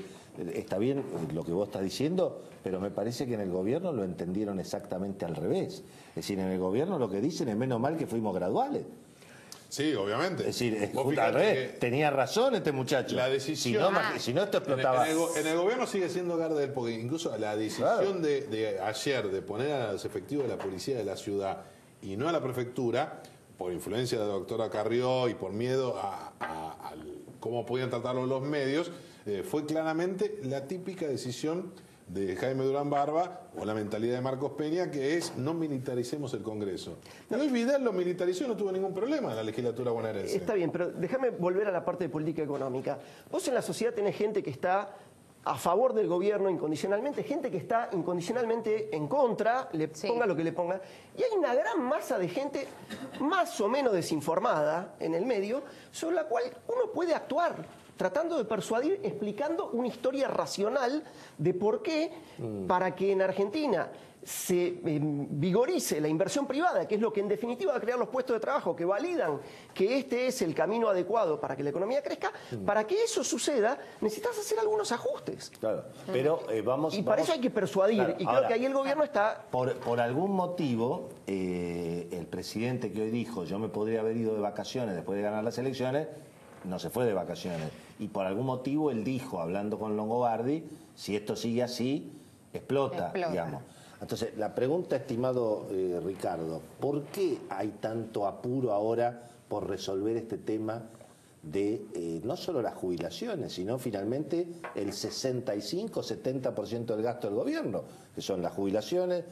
está bien lo que vos estás diciendo, pero me parece que en el gobierno lo entendieron exactamente al revés. Es decir, en el gobierno lo que dicen es: menos mal que fuimos graduales. Sí, obviamente. Es decir, Vos al fijate revés, que tenía razón este muchacho. la decisión, si no esto explotaba. En el gobierno sigue siendo Gardel, porque incluso la decisión de ayer de poner a los efectivos de la policía de la ciudad y no a la prefectura, por influencia de la doctora Carrió y por miedo a cómo podían tratarlo los medios, fue claramente la típica decisión de Jaime Durán Barba o la mentalidad de Marcos Peña, que es no militaricemos el Congreso. Y hoy Vidal lo militarizó y no tuvo ningún problema en la legislatura bonaerense. Está bien, pero déjame volver a la parte de política económica. Vos en la sociedad tenés gente que está a favor del gobierno incondicionalmente, gente que está incondicionalmente en contra, le ponga lo que le ponga. Y hay una gran masa de gente más o menos desinformada en el medio, sobre la cual uno puede actuar, tratando de persuadir, explicando una historia racional de por qué, para que en Argentina se vigorice la inversión privada, que es lo que en definitiva va a crear los puestos de trabajo que validan que este es el camino adecuado para que la economía crezca. Para que eso suceda, necesitas hacer algunos ajustes. Claro, pero para eso hay que persuadir, claro, y creo que ahí el gobierno está... Por algún motivo, el presidente que hoy dijo, yo me podría haber ido de vacaciones después de ganar las elecciones, no se fue de vacaciones. Y por algún motivo él dijo, hablando con Longobardi, si esto sigue así, explota. Digamos. Entonces, la pregunta, estimado Ricardo, ¿por qué hay tanto apuro ahora por resolver este tema de no solo las jubilaciones, sino finalmente el 65-70% del gasto del gobierno, que son las jubilaciones,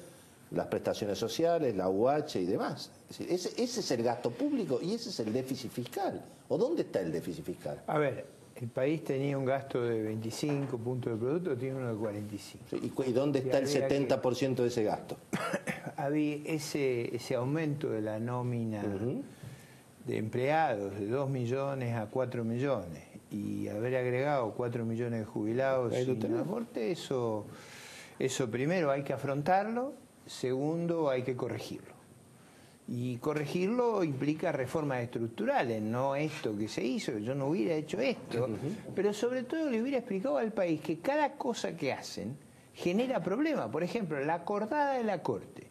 las prestaciones sociales, la UH y demás? Es decir, ese es el gasto público y ese es el déficit fiscal. ¿O dónde está el déficit fiscal? A ver, el país tenía un gasto de 25 puntos de producto, tiene uno de 45. Sí, ¿y dónde está el 70% de ese gasto? Había ese aumento de la nómina de empleados de 2 millones a 4 millones y haber agregado 4 millones de jubilados sin aporte, eso primero hay que afrontarlo, segundo hay que corregirlo. Y corregirlo implica reformas estructurales, no esto que se hizo, yo no hubiera hecho esto, pero sobre todo le hubiera explicado al país que cada cosa que hacen genera problemas. Por ejemplo, la acordada de la Corte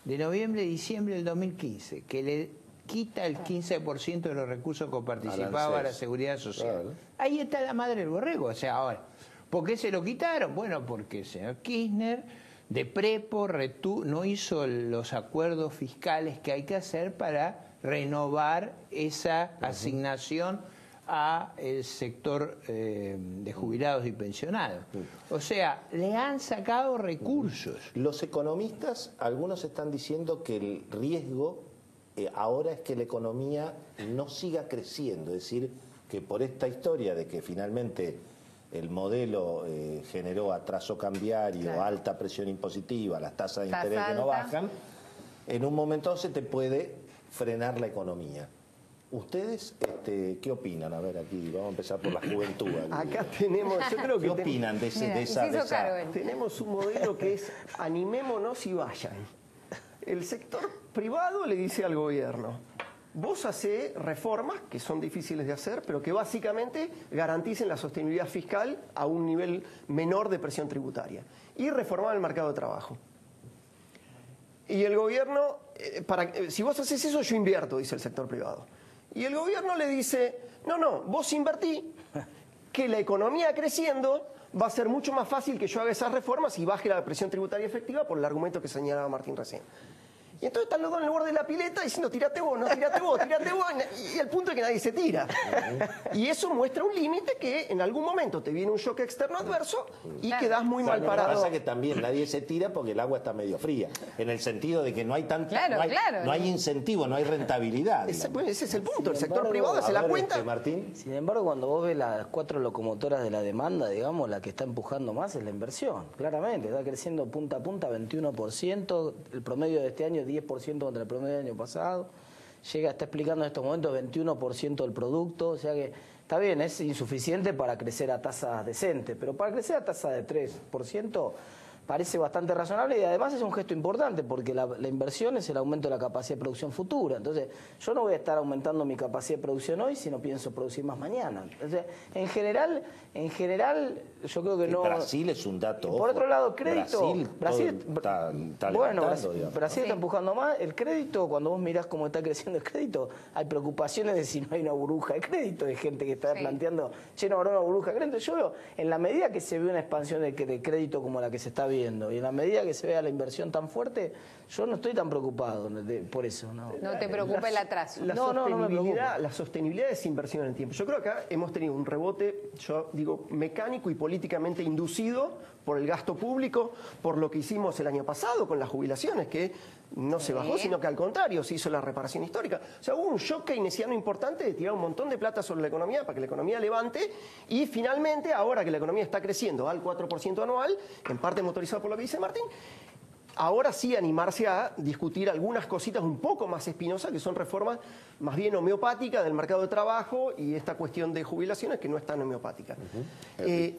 de noviembre-diciembre del 2015, que le quita el 15% de los recursos que participaba a la Seguridad Social. Ahí está la madre del borrego. O sea, ahora, ¿por qué se lo quitaron? Bueno, porque el señor Kirchner de prepo no hizo los acuerdos fiscales que hay que hacer para renovar esa asignación a el sector de jubilados y pensionados. O sea, le han sacado recursos. Los economistas, algunos están diciendo que el riesgo ahora es que la economía no siga creciendo, es decir, que por esta historia de que finalmente el modelo generó atraso cambiario, alta presión impositiva, las tasas de interés que no bajan, en un momento se te puede frenar la economía. ¿Ustedes qué opinan? A ver, aquí vamos a empezar por la juventud. Acá tenemos, yo creo que... ¿Qué opinan de esa? Tenemos un modelo que es animémonos y vayan. El sector privado le dice al gobierno, vos hacés reformas que son difíciles de hacer, pero que básicamente garanticen la sostenibilidad fiscal a un nivel menor de presión tributaria. Y reformar el mercado de trabajo. Y el gobierno, si vos haces eso, yo invierto, dice el sector privado. Y el gobierno le dice, no, vos invertí, que la economía creciendo va a ser mucho más fácil que yo haga esas reformas y baje la presión tributaria efectiva por el argumento que señalaba Martín recién. Y entonces están los dos en el borde de la pileta diciendo, tirate vos, tirate vos, y el punto es que nadie se tira. Y eso muestra un límite que en algún momento te viene un shock externo adverso y quedás muy mal parado. Lo que pasa es que también nadie se tira porque el agua está medio fría, en el sentido de que no hay no hay incentivo, no hay rentabilidad. Ese es el punto, el sector privado hace la cuenta. Martín. Sin embargo, cuando vos ves las 4 locomotoras de la demanda, digamos, la que está empujando más es la inversión, claramente, está creciendo punta a punta 21%, el promedio de este año 10% contra el promedio del año pasado, está explicando en estos momentos 21% del producto, o sea que está bien, es insuficiente para crecer a tasas decentes, pero para crecer a tasas de 3%, parece bastante razonable y además es un gesto importante porque la inversión es el aumento de la capacidad de producción futura. Entonces, yo no voy a estar aumentando mi capacidad de producción hoy si no pienso producir más mañana. Entonces, en general, yo creo que no... Brasil es un dato. Por otro lado, crédito... Brasil está Brasil está empujando más. El crédito, cuando vos mirás cómo está creciendo el crédito, hay preocupaciones de si no hay una burbuja de crédito, de gente que está planteando, che, no habrá una burbuja de crédito. Yo veo, en la medida que se ve una expansión de crédito como la que se está viendo, y en la medida que se vea la inversión tan fuerte, yo no estoy tan preocupado por eso. No te preocupa el atraso. La sostenibilidad de esa inversión en el tiempo. Yo creo que acá hemos tenido un rebote, yo digo, mecánico y políticamente inducido por el gasto público, por lo que hicimos el año pasado con las jubilaciones, que no se bajó, sino que al contrario, se hizo la reparación histórica. O sea, hubo un shock keynesiano importante de tirar un montón de plata sobre la economía para que la economía levante y finalmente, ahora que la economía está creciendo al 4% anual, en parte motorizado por lo que dice Martín, ahora sí animarse a discutir algunas cositas un poco más espinosas, que son reformas más bien homeopáticas del mercado de trabajo y esta cuestión de jubilaciones que no es tan homeopática.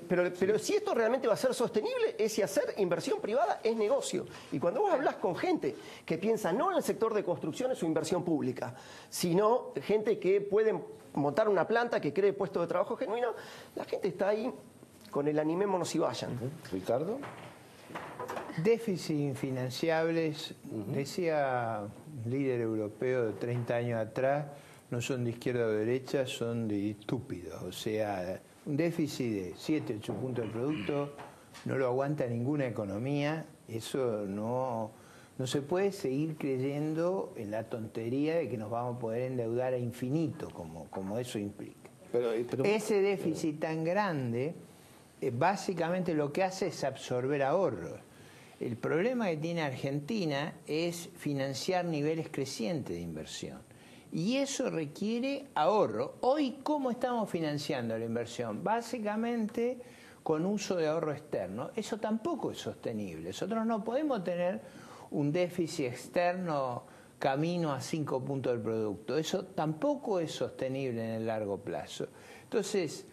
Pero si esto realmente va a ser sostenible, es si hacer inversión privada es negocio. Y cuando vos hablas con gente que piensa no en el sector de construcciones o inversión pública, sino gente que puede montar una planta que cree puestos de trabajo genuinos, la gente está ahí con el animémonos y vayan. Ricardo. Déficit infinanciables, decía un líder europeo de 30 años atrás, no son de izquierda o derecha, son de estúpidos. O sea, un déficit de 7, 8 puntos del producto no lo aguanta ninguna economía. Eso no se puede seguir creyendo en la tontería de que nos vamos a poder endeudar a infinito, como eso implica. Ese déficit tan grande, básicamente lo que hace es absorber ahorros. El problema que tiene Argentina es financiar niveles crecientes de inversión. Y eso requiere ahorro. Hoy, ¿cómo estamos financiando la inversión? Básicamente con uso de ahorro externo. Eso tampoco es sostenible. Nosotros no podemos tener un déficit externo camino a 5 puntos del producto. Eso tampoco es sostenible en el largo plazo. Entonces,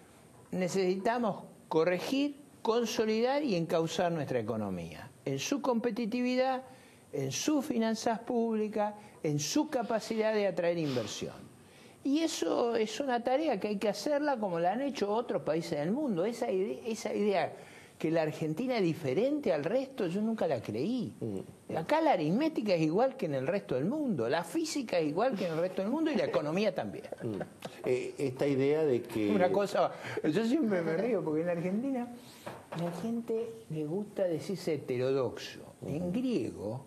necesitamos corregir, consolidar y encauzar nuestra economía en su competitividad, en sus finanzas públicas, en su capacidad de atraer inversión. Y eso es una tarea que hay que hacerla como la han hecho otros países del mundo. Esa idea que la Argentina es diferente al resto, yo nunca la creí. Acá la aritmética es igual que en el resto del mundo, la física es igual que en el resto del mundo y la economía también. Esta idea de que... Una cosa, yo siempre me río porque en Argentina la gente le gusta decirse heterodoxo. En griego,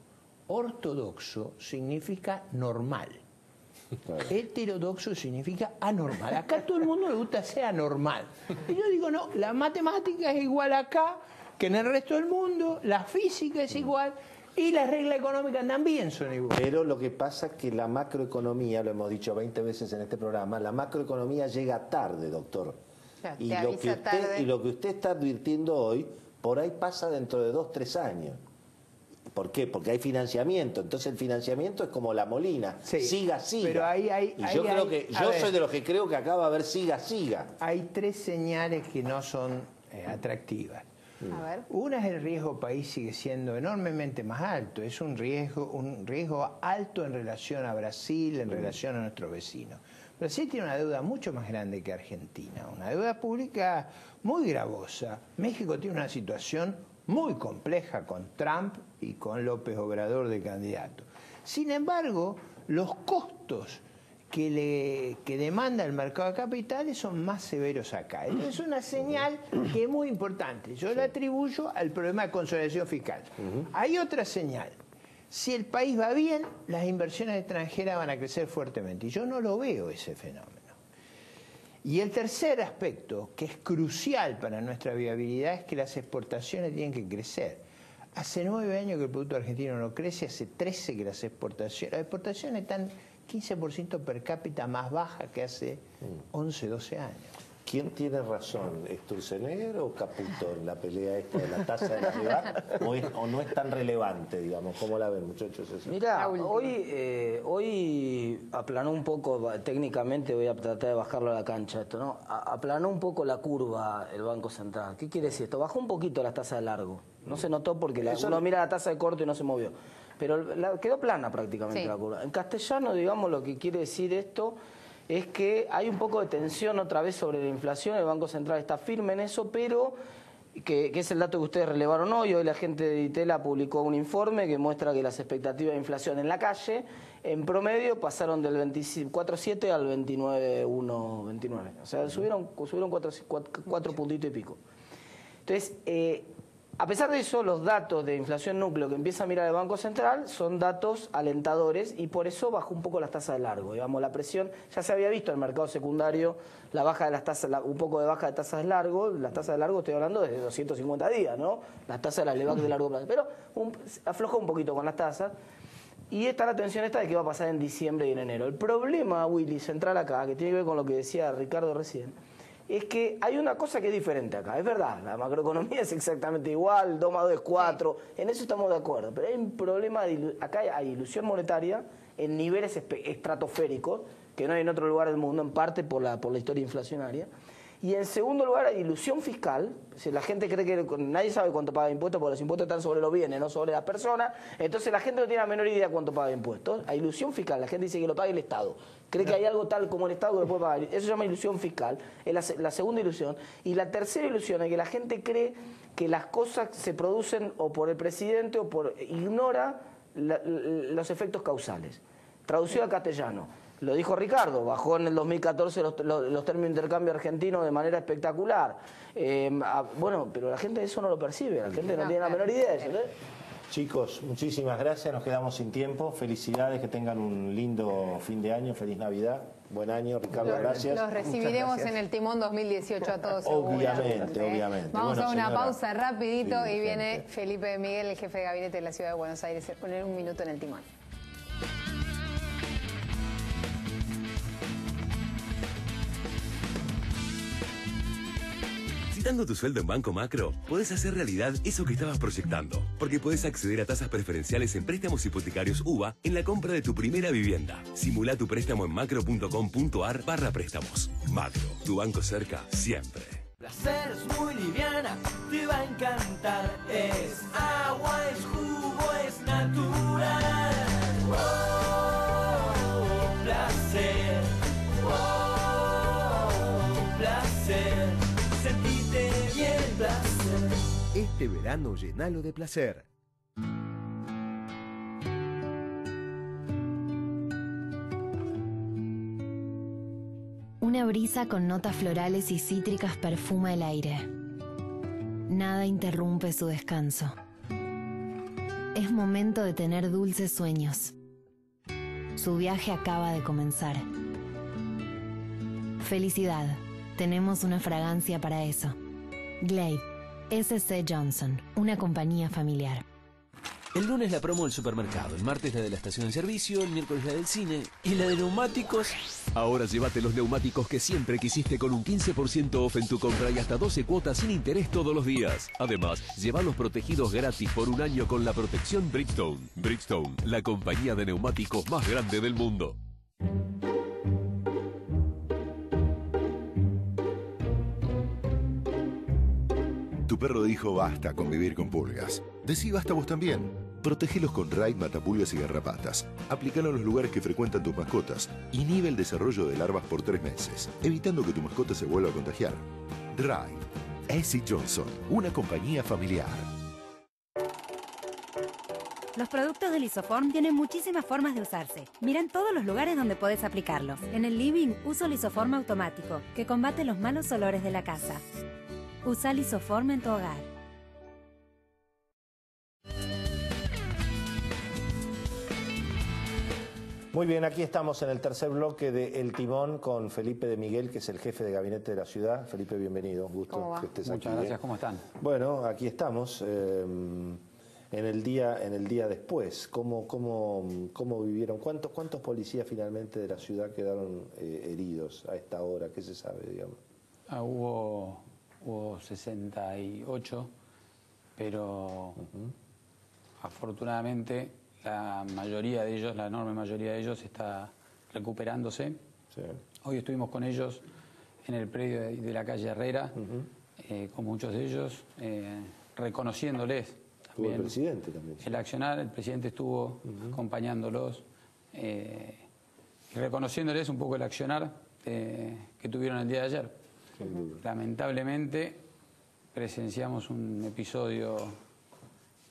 ortodoxo significa normal. Heterodoxo significa anormal. Acá todo el mundo le gusta ser anormal. Y yo digo, no, la matemática es igual acá que en el resto del mundo, la física es igual y las reglas económicas también son iguales. Pero lo que pasa es que la macroeconomía, lo hemos dicho 20 veces en este programa, la macroeconomía llega tarde, doctor. Claro, Y lo que usted está advirtiendo hoy, por ahí pasa dentro de 2, 3 años. ¿Por qué? Porque hay financiamiento. Entonces el financiamiento es como la molina. Sí, siga. Pero yo soy de los que creo que acá va a haber siga. Hay 3 señales que no son atractivas. A ver. Una es el riesgo país sigue siendo enormemente más alto. Es un riesgo alto en relación a Brasil, en relación a nuestros vecinos. Brasil tiene una deuda mucho más grande que Argentina, una deuda pública muy gravosa. México tiene una situación muy compleja con Trump y con López Obrador de candidato. Sin embargo, los costos que demanda el mercado de capitales son más severos acá. Entonces es una señal que es muy importante. Yo la atribuyo al problema de consolidación fiscal. Hay otra señal. Si el país va bien, las inversiones extranjeras van a crecer fuertemente. Y yo no lo veo ese fenómeno. Y el tercer aspecto, que es crucial para nuestra viabilidad, es que las exportaciones tienen que crecer. Hace 9 años que el producto argentino no crece, hace 13 que las exportaciones están 15% per cápita más baja que hace 11, 12 años. ¿Quién tiene razón, Sturzenegger o Caputo en la pelea esta de la tasa de navegar? ¿O no es tan relevante, digamos? ¿Cómo la ven, muchachos? Mirá, hoy aplanó un poco, técnicamente voy a tratar de bajarlo a la cancha esto, ¿no? Aplanó un poco la curva el Banco Central. ¿Qué quiere decir esto? Bajó un poquito las tasas de largo. No se notó porque uno mira la tasa de corto y no se movió. Pero quedó plana prácticamente la curva. En castellano, digamos, lo que quiere decir esto es que hay un poco de tensión otra vez sobre la inflación, el Banco Central está firme en eso, pero que es el dato que ustedes relevaron hoy la gente de Ditela publicó un informe que muestra que las expectativas de inflación en la calle, en promedio, pasaron del 24,7 al 29,1, o sea, subieron 4 puntitos y pico. Entonces, a pesar de eso, los datos de inflación núcleo que empieza a mirar el Banco Central son datos alentadores y por eso bajó un poco las tasas de largo. Digamos, la presión, ya se había visto en el mercado secundario, la baja de las tasas, un poco de baja de tasas de largo. Las tasas de largo estoy hablando de 250 días, ¿no? Las tasas de las LEBAC de largo plazo. Pero aflojó un poquito con las tasas. Y está la tensión esta de qué va a pasar en diciembre y en enero. El problema, Willy, central acá, que tiene que ver con lo que decía Ricardo recién, es que hay una cosa que es diferente acá. Es verdad, la macroeconomía es exactamente igual, 2 más 2 es 4, en eso estamos de acuerdo, pero hay un problema, acá hay ilusión monetaria en niveles estratosféricos, que no hay en otro lugar del mundo, en parte por la historia inflacionaria. Y en segundo lugar hay ilusión fiscal, si la gente cree que nadie sabe cuánto paga de impuestos, porque los impuestos están sobre los bienes, no sobre las personas, entonces la gente no tiene la menor idea cuánto paga de impuestos. Hay ilusión fiscal, la gente dice que lo paga el Estado, cree que hay algo tal como el Estado que lo puede pagar, eso se llama ilusión fiscal, es la segunda ilusión. Y la tercera ilusión es que la gente cree que las cosas se producen o por el presidente o ignora los efectos causales. Traducido al castellano. Lo dijo Ricardo, bajó en el 2014 los términos de intercambio argentino de manera espectacular. Bueno, pero la gente eso no lo percibe, la gente no tiene la menor idea de eso. Chicos, muchísimas gracias, nos quedamos sin tiempo. Felicidades, que tengan un lindo fin de año, feliz Navidad, buen año, Ricardo, gracias. Los recibiremos en el Timón 2018 a todos. Obviamente, obviamente. Vamos a una pausa rapidito y viene Felipe de Miguel, el jefe de gabinete de la Ciudad de Buenos Aires, a poner un minuto en el timón. Dando tu sueldo en Banco Macro, podés hacer realidad eso que estabas proyectando, porque podés acceder a tasas preferenciales en préstamos hipotecarios UVA en la compra de tu primera vivienda. Simula tu préstamo en macro.com.ar/préstamos. Macro, tu banco cerca siempre. Placer es muy liviana, te va a encantar. Es agua, es jugo, es natural. Oh, placer. Oh, placer. Sentite bien, placer. Este verano llenalo de placer. Una brisa con notas florales y cítricas perfuma el aire. Nada interrumpe su descanso. Es momento de tener dulces sueños. Su viaje acaba de comenzar. Felicidad. Tenemos una fragancia para eso. Glade, SC Johnson, una compañía familiar. El lunes la promo del supermercado, el martes la de la estación de servicio, el miércoles la del cine y la de neumáticos. Ahora llévate los neumáticos que siempre quisiste con un 15% off en tu compra y hasta 12 cuotas sin interés todos los días. Además, lleva los protegidos gratis por un año con la protección Bridgestone. Bridgestone, la compañía de neumáticos más grande del mundo. Tu perro dijo basta con vivir con pulgas. Decí basta vos también. Protégelos con Raid Matapulgas y Garrapatas. Aplícalo en los lugares que frecuentan tus mascotas. Inhibe el desarrollo de larvas por 3 meses, evitando que tu mascota se vuelva a contagiar. Raid. SC Johnson, una compañía familiar. Los productos de Lisoform tienen muchísimas formas de usarse. Mira en todos los lugares donde podés aplicarlos. En el living uso Lisoform automático, que combate los malos olores de la casa. Usa Lisoform en tu hogar. Muy bien, aquí estamos en el tercer bloque de El Timón con Felipe de Miguel, que es el jefe de gabinete de la ciudad. Felipe, bienvenido, un gusto que estés aquí. Muchas gracias, ¿cómo están? Bueno, aquí estamos en el día después. ¿Cómo vivieron? ¿Cuántos policías finalmente de la ciudad quedaron heridos a esta hora? ¿Qué se sabe, digamos? Hubo 68, pero afortunadamente la mayoría de ellos, la enorme mayoría de ellos está recuperándose. Sí. Hoy estuvimos con ellos en el predio de la calle Herrera, con muchos de ellos, reconociéndoles también el presidente también. el accionar. El presidente estuvo acompañándolos y reconociéndoles un poco el accionar que tuvieron el día de ayer. Lamentablemente presenciamos un episodio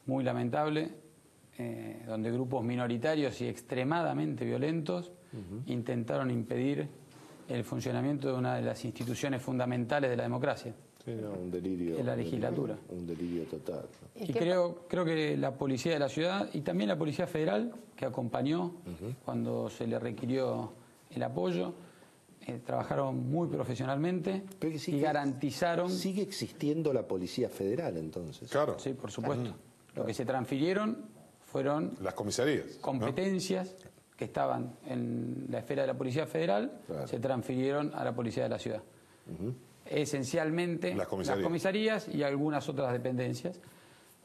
muy lamentable, donde grupos minoritarios y extremadamente violentos intentaron impedir el funcionamiento de una de las instituciones fundamentales de la democracia. Sí, no, un delirio. En la legislatura. Un delirio total. Y creo que la policía de la ciudad y también la policía federal, que acompañó cuando se le requirió el apoyo, trabajaron muy profesionalmente y garantizaron... Sigue existiendo la Policía Federal, entonces. Claro. Sí, por supuesto. Lo que se transfirieron fueron... las comisarías. Competencias que estaban en la esfera de la Policía Federal, se transfirieron a la Policía de la ciudad. Esencialmente las comisarías y algunas otras dependencias.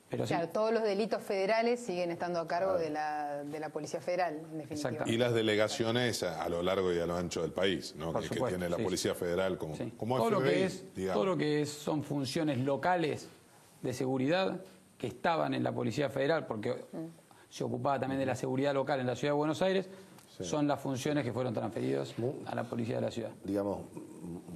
Pero claro, todos los delitos federales siguen estando a cargo de la Policía Federal, en definitiva. Y las delegaciones a lo largo y a lo ancho del país, ¿no? que tiene la Policía Federal como todo FBI, todo lo que son funciones locales de seguridad que estaban en la Policía Federal, porque se ocupaba también de la seguridad local en la Ciudad de Buenos Aires, son las funciones que fueron transferidas a la Policía de la ciudad. Digamos,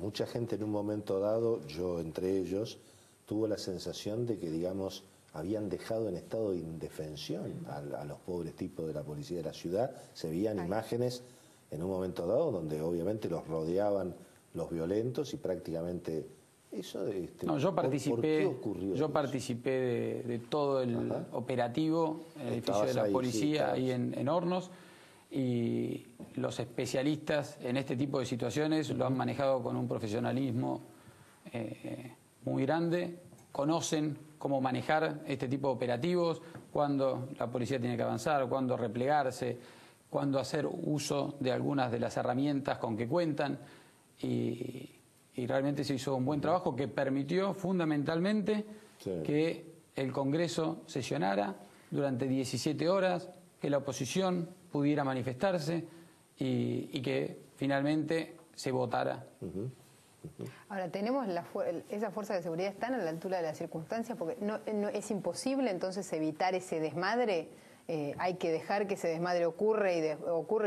mucha gente en un momento dado, yo entre ellos, tuvo la sensación de que, digamos, habían dejado en estado de indefensión a los pobres tipos de la policía de la ciudad. Se veían imágenes en un momento dado donde obviamente los rodeaban los violentos y prácticamente eso... No, yo participé, ¿por qué ocurrió eso? Participé de todo el operativo en el edificio de la policía ahí en Hornos, y los especialistas en este tipo de situaciones lo han manejado con un profesionalismo muy grande, conocen cómo manejar este tipo de operativos, cuándo la policía tiene que avanzar, cuándo replegarse, cuándo hacer uso de algunas de las herramientas con que cuentan, y realmente se hizo un buen trabajo que permitió fundamentalmente que el Congreso sesionara durante 17 horas, que la oposición pudiera manifestarse y que finalmente se votara. Ahora, tenemos esas fuerzas de seguridad están a la altura de las circunstancias, porque no es imposible entonces evitar ese desmadre. Hay que dejar que ese desmadre ocurra y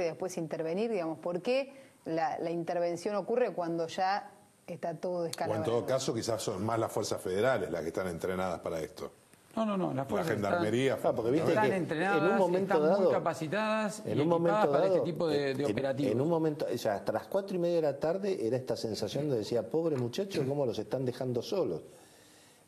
después intervenir, digamos. ¿Por qué la intervención ocurre cuando ya está todo descalabrado? O en todo caso, quizás son más las fuerzas federales las que están entrenadas para esto. No, las fuerzas la gendarmería porque viste están que entrenadas, en un momento están dado, muy capacitadas y en un momento equipadas para dado, este tipo de operativos. En un momento, o sea, hasta las 4:30 de la tarde era esta sensación de decía, pobre muchachos, cómo los están dejando solos.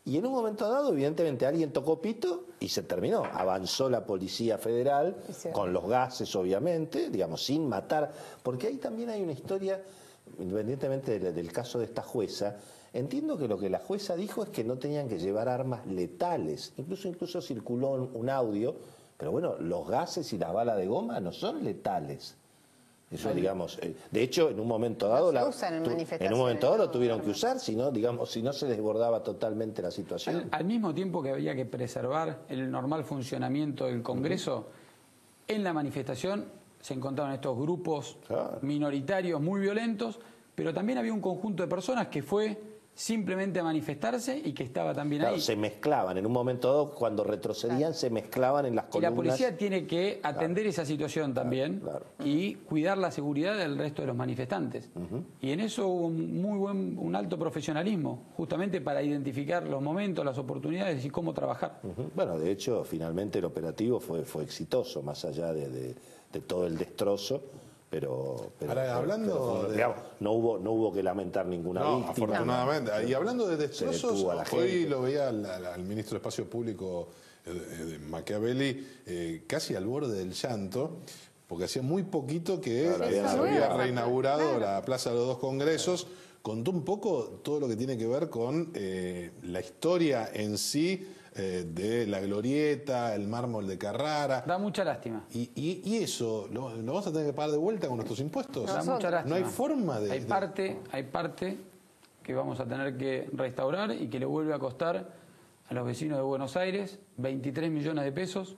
Y en un momento dado, evidentemente, alguien tocó pito y se terminó. Avanzó la Policía Federal, con los gases, obviamente, digamos, sin matar. Porque ahí también hay una historia, independientemente del caso de esta jueza. Entiendo que lo que la jueza dijo es que no tenían que llevar armas letales. Incluso circuló un audio, pero bueno, los gases y las balas de goma no son letales. Eso, digamos, de hecho, en un momento dado, lo tuvieron que usar, si no se desbordaba totalmente la situación. Al mismo tiempo que había que preservar el normal funcionamiento del Congreso, en la manifestación se encontraban estos grupos minoritarios muy violentos, pero también había un conjunto de personas que fue simplemente a manifestarse y que estaba también ahí. Se mezclaban, en un momento dado, cuando retrocedían, se mezclaban en las columnas. Y la policía tiene que atender esa situación también y cuidar la seguridad del resto de los manifestantes. Y en eso hubo un alto profesionalismo, justamente para identificar los momentos, las oportunidades y cómo trabajar. Bueno, de hecho, finalmente el operativo fue exitoso, más allá de todo el destrozo. Pero digamos, no hubo que lamentar ninguna víctima. Afortunadamente. Y hablando de destrozos, hoy lo veía al ministro de Espacio Público de Machiavelli casi al borde del llanto, porque hacía muy poquito que se había reinaugurado la Plaza de los Dos Congresos. Contó un poco todo lo que tiene que ver con la historia en sí, de la Glorieta, el mármol de Carrara. Da mucha lástima. Y eso, ¿lo vamos a tener que pagar de vuelta con nuestros impuestos? Da mucha lástima. No hay forma de... Hay parte que vamos a tener que restaurar y que le vuelve a costar a los vecinos de Buenos Aires 23 millones de pesos,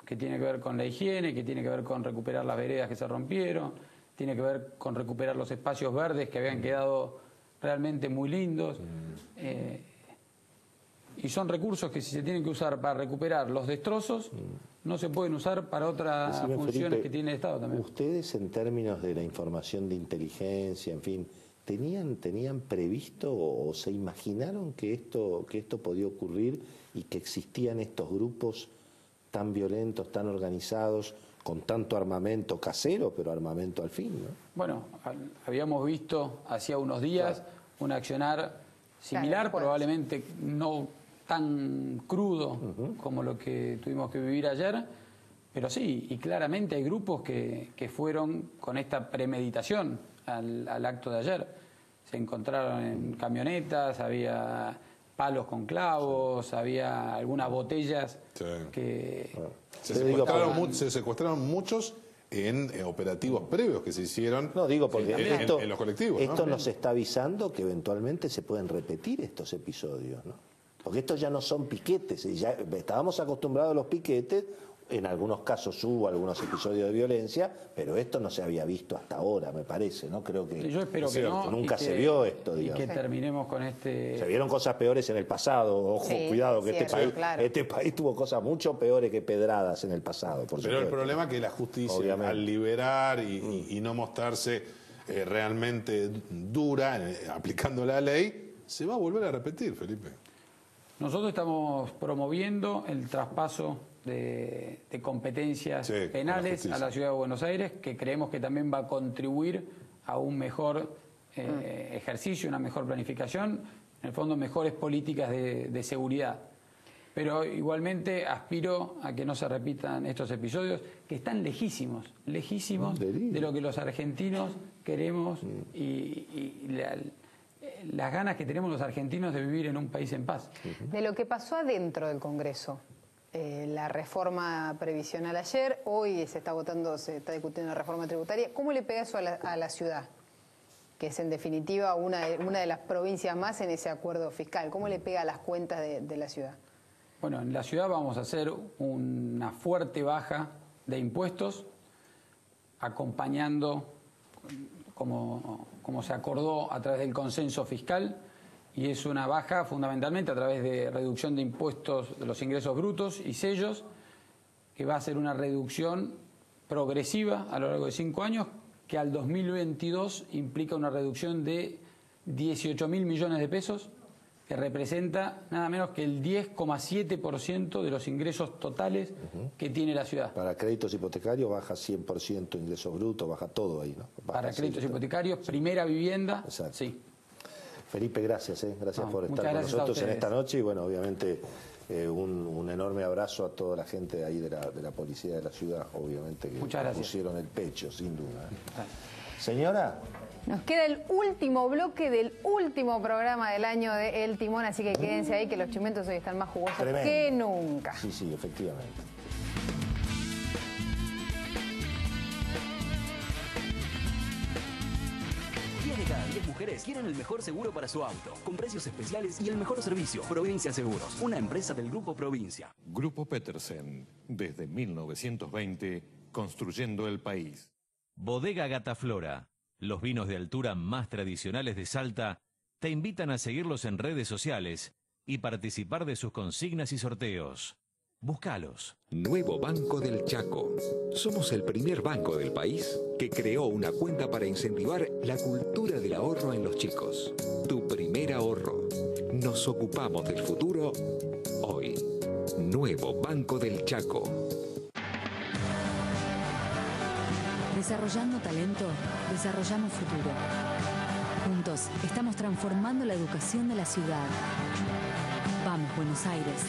que tiene que ver con la higiene, que tiene que ver con recuperar las veredas que se rompieron, tiene que ver con recuperar los espacios verdes que habían quedado realmente muy lindos. Y son recursos que si se tienen que usar para recuperar los destrozos, no se pueden usar para otras funciones Felipe, que tiene el Estado también. Ustedes, en términos de la información de inteligencia, en fin, ¿tenían previsto o se imaginaron que esto podía ocurrir y que existían estos grupos tan violentos, tan organizados, con tanto armamento casero, pero armamento al fin, ¿no? Bueno, habíamos visto hacía unos días un accionar similar, probablemente no tan crudo como lo que tuvimos que vivir ayer, pero sí, y claramente hay grupos que fueron con esta premeditación al acto de ayer. Se encontraron en camionetas, había palos con clavos, había algunas botellas que... Se secuestraron muchos en operativos previos que se hicieron en los colectivos. Esto nos está avisando que eventualmente se pueden repetir estos episodios, ¿no? Porque estos ya no son piquetes, ya estábamos acostumbrados a los piquetes, en algunos casos hubo algunos episodios de violencia, pero esto no se había visto hasta ahora, me parece, ¿no? Creo que yo espero que no, nunca se vio esto, digamos. Y que terminemos con este... Se vieron cosas peores en el pasado, ojo, cuidado, que este país tuvo cosas mucho peores que pedradas en el pasado, por supuesto. Pero el problema es que la justicia, obviamente, al liberar y no mostrarse realmente dura aplicando la ley, se va a volver a repetir, Felipe. Nosotros estamos promoviendo el traspaso de competencias penales a la Ciudad de Buenos Aires, que creemos que también va a contribuir a un mejor ejercicio, una mejor planificación, en el fondo mejores políticas de seguridad. Pero igualmente aspiro a que no se repitan estos episodios, que están lejísimos de lo que los argentinos queremos y las ganas que tenemos los argentinos de vivir en un país en paz. De lo que pasó adentro del Congreso, la reforma previsional ayer, hoy se está discutiendo la reforma tributaria, ¿cómo le pega eso a la ciudad? Que es en definitiva una de las provincias más en ese acuerdo fiscal. ¿Cómo le pega a las cuentas de la ciudad? Bueno, en la ciudad vamos a hacer una fuerte baja de impuestos, acompañando como se acordó a través del consenso fiscal, y es una baja fundamentalmente a través de reducción de impuestos de los ingresos brutos y sellos, que va a ser una reducción progresiva a lo largo de 5 años, que al 2022 implica una reducción de 18.000 millones de pesos, que representa nada menos que el 10,7% de los ingresos totales que tiene la ciudad. Para créditos hipotecarios baja 100% ingresos brutos, baja todo ahí, ¿no? Para créditos hipotecarios, primera vivienda, sí. Felipe, gracias por estar con nosotros en esta noche y bueno, obviamente un enorme abrazo a toda la gente ahí de la policía de la ciudad, obviamente que pusieron el pecho, sin duda. Señora. Nos queda el último bloque del último programa del año de El Timón, así que quédense ahí que los chimentos hoy están más jugosos que nunca. Sí, efectivamente. De cada 10 mujeres quieren el mejor seguro para su auto, con precios especiales y el mejor servicio. Provincia Seguros, una empresa del Grupo Provincia. Grupo Petersen, desde 1920, construyendo el país. Bodega Gataflora, los vinos de altura más tradicionales de Salta, te invitan a seguirlos en redes sociales y participar de sus consignas y sorteos. Búscalos. Nuevo Banco del Chaco. Somos el primer banco del país que creó una cuenta para incentivar la cultura del ahorro en los chicos. Tu primer ahorro. Nos ocupamos del futuro hoy. Nuevo Banco del Chaco. Desarrollando talento, desarrollamos futuro. Juntos estamos transformando la educación de la ciudad. Vamos, Buenos Aires.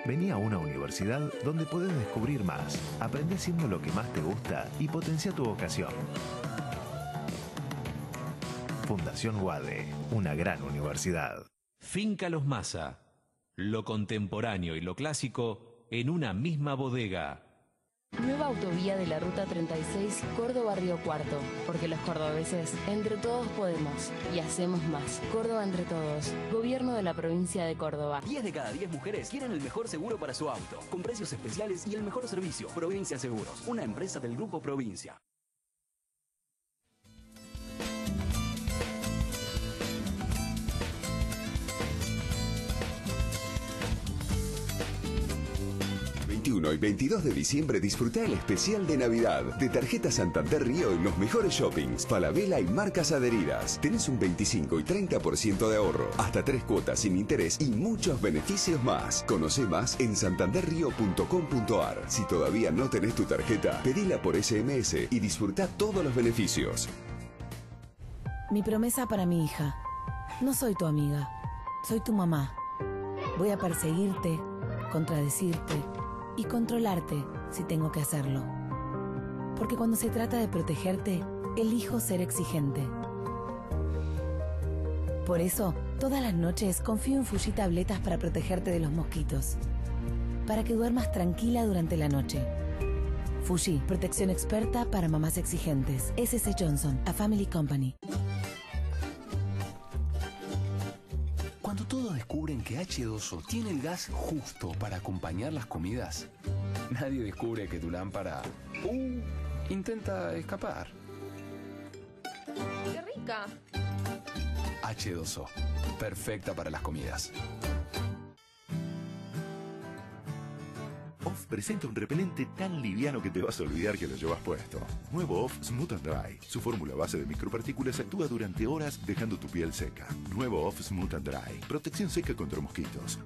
Vení a una universidad donde podés descubrir más. Aprende haciendo lo que más te gusta y potencia tu vocación. Fundación UADE, una gran universidad. Finca Los Massa. Lo contemporáneo y lo clásico en una misma bodega. Nueva autovía de la Ruta 36, Córdoba-Río Cuarto. Porque los cordobeses, entre todos podemos y hacemos más. Córdoba entre todos. Gobierno de la provincia de Córdoba. 10 de cada 10 mujeres quieren el mejor seguro para su auto, con precios especiales y el mejor servicio. Provincia Seguros, una empresa del Grupo Provincia. Y 22 de diciembre disfruta el especial de Navidad de Tarjeta Santander Río en los mejores shoppings, Falabella y marcas adheridas. Tenés un 25 y 30% de ahorro, hasta 3 cuotas sin interés y muchos beneficios más. Conoce más en santanderrio.com.ar. Si todavía no tenés tu tarjeta, pedila por SMS y disfruta todos los beneficios. Mi promesa para mi hija. No soy tu amiga, soy tu mamá. Voy a perseguirte, contradecirte y controlarte si tengo que hacerlo. Porque cuando se trata de protegerte, elijo ser exigente. Por eso, todas las noches confío en Fuji tabletas para protegerte de los mosquitos. Para que duermas tranquila durante la noche. Fuji, protección experta para mamás exigentes. S.C. Johnson, a Family Company. Cuando todos descubren que H2O tiene el gas justo para acompañar las comidas, nadie descubre que tu lámpara intenta escapar. ¡Qué rica! H2O, perfecta para las comidas. Off presenta un repelente tan liviano que te vas a olvidar que lo llevas puesto. Nuevo Off Smooth and Dry. Su fórmula base de micropartículas actúa durante horas dejando tu piel seca. Nuevo Off Smooth and Dry. Protección seca contra mosquitos.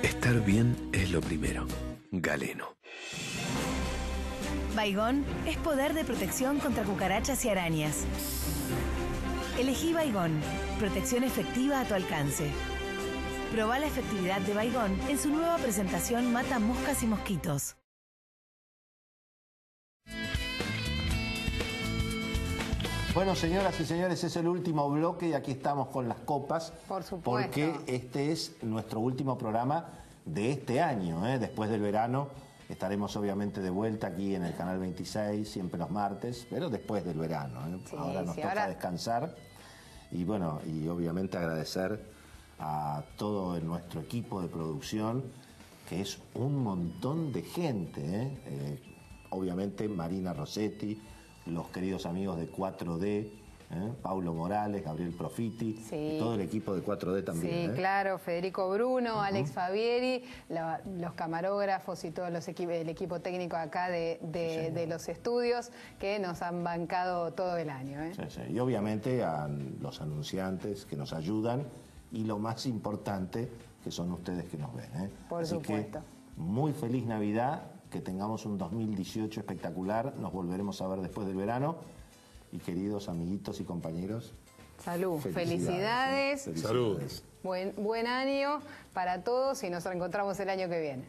Estar bien es lo primero. Galeno. Baygon es poder de protección contra cucarachas y arañas. Elegí Baygon, protección efectiva a tu alcance. Probá la efectividad de Baygon en su nueva presentación Mata Moscas y Mosquitos. Bueno, señoras y señores, es el último bloque y aquí estamos con las copas. Por supuesto. Porque este es nuestro último programa de este año. Después del verano estaremos obviamente de vuelta aquí en el Canal 26, siempre los martes, pero después del verano. Sí, ahora nos toca descansar y bueno, y obviamente agradecer a todo nuestro equipo de producción, que es un montón de gente. Obviamente Marina Rossetti, los queridos amigos de 4D, Paulo Morales, Gabriel Profiti, y todo el equipo de 4D también. Sí, claro, Federico Bruno, Alex Fabieri, los camarógrafos y todo el equipo técnico acá de los estudios que nos han bancado todo el año. Sí, sí. Y obviamente a los anunciantes que nos ayudan y lo más importante, que son ustedes que nos ven. Por Así supuesto. Que, muy feliz Navidad. Que tengamos un 2018 espectacular, nos volveremos a ver después del verano. Y queridos amiguitos y compañeros, salud, felicidades. Salud. Buen año para todos y nos reencontramos el año que viene.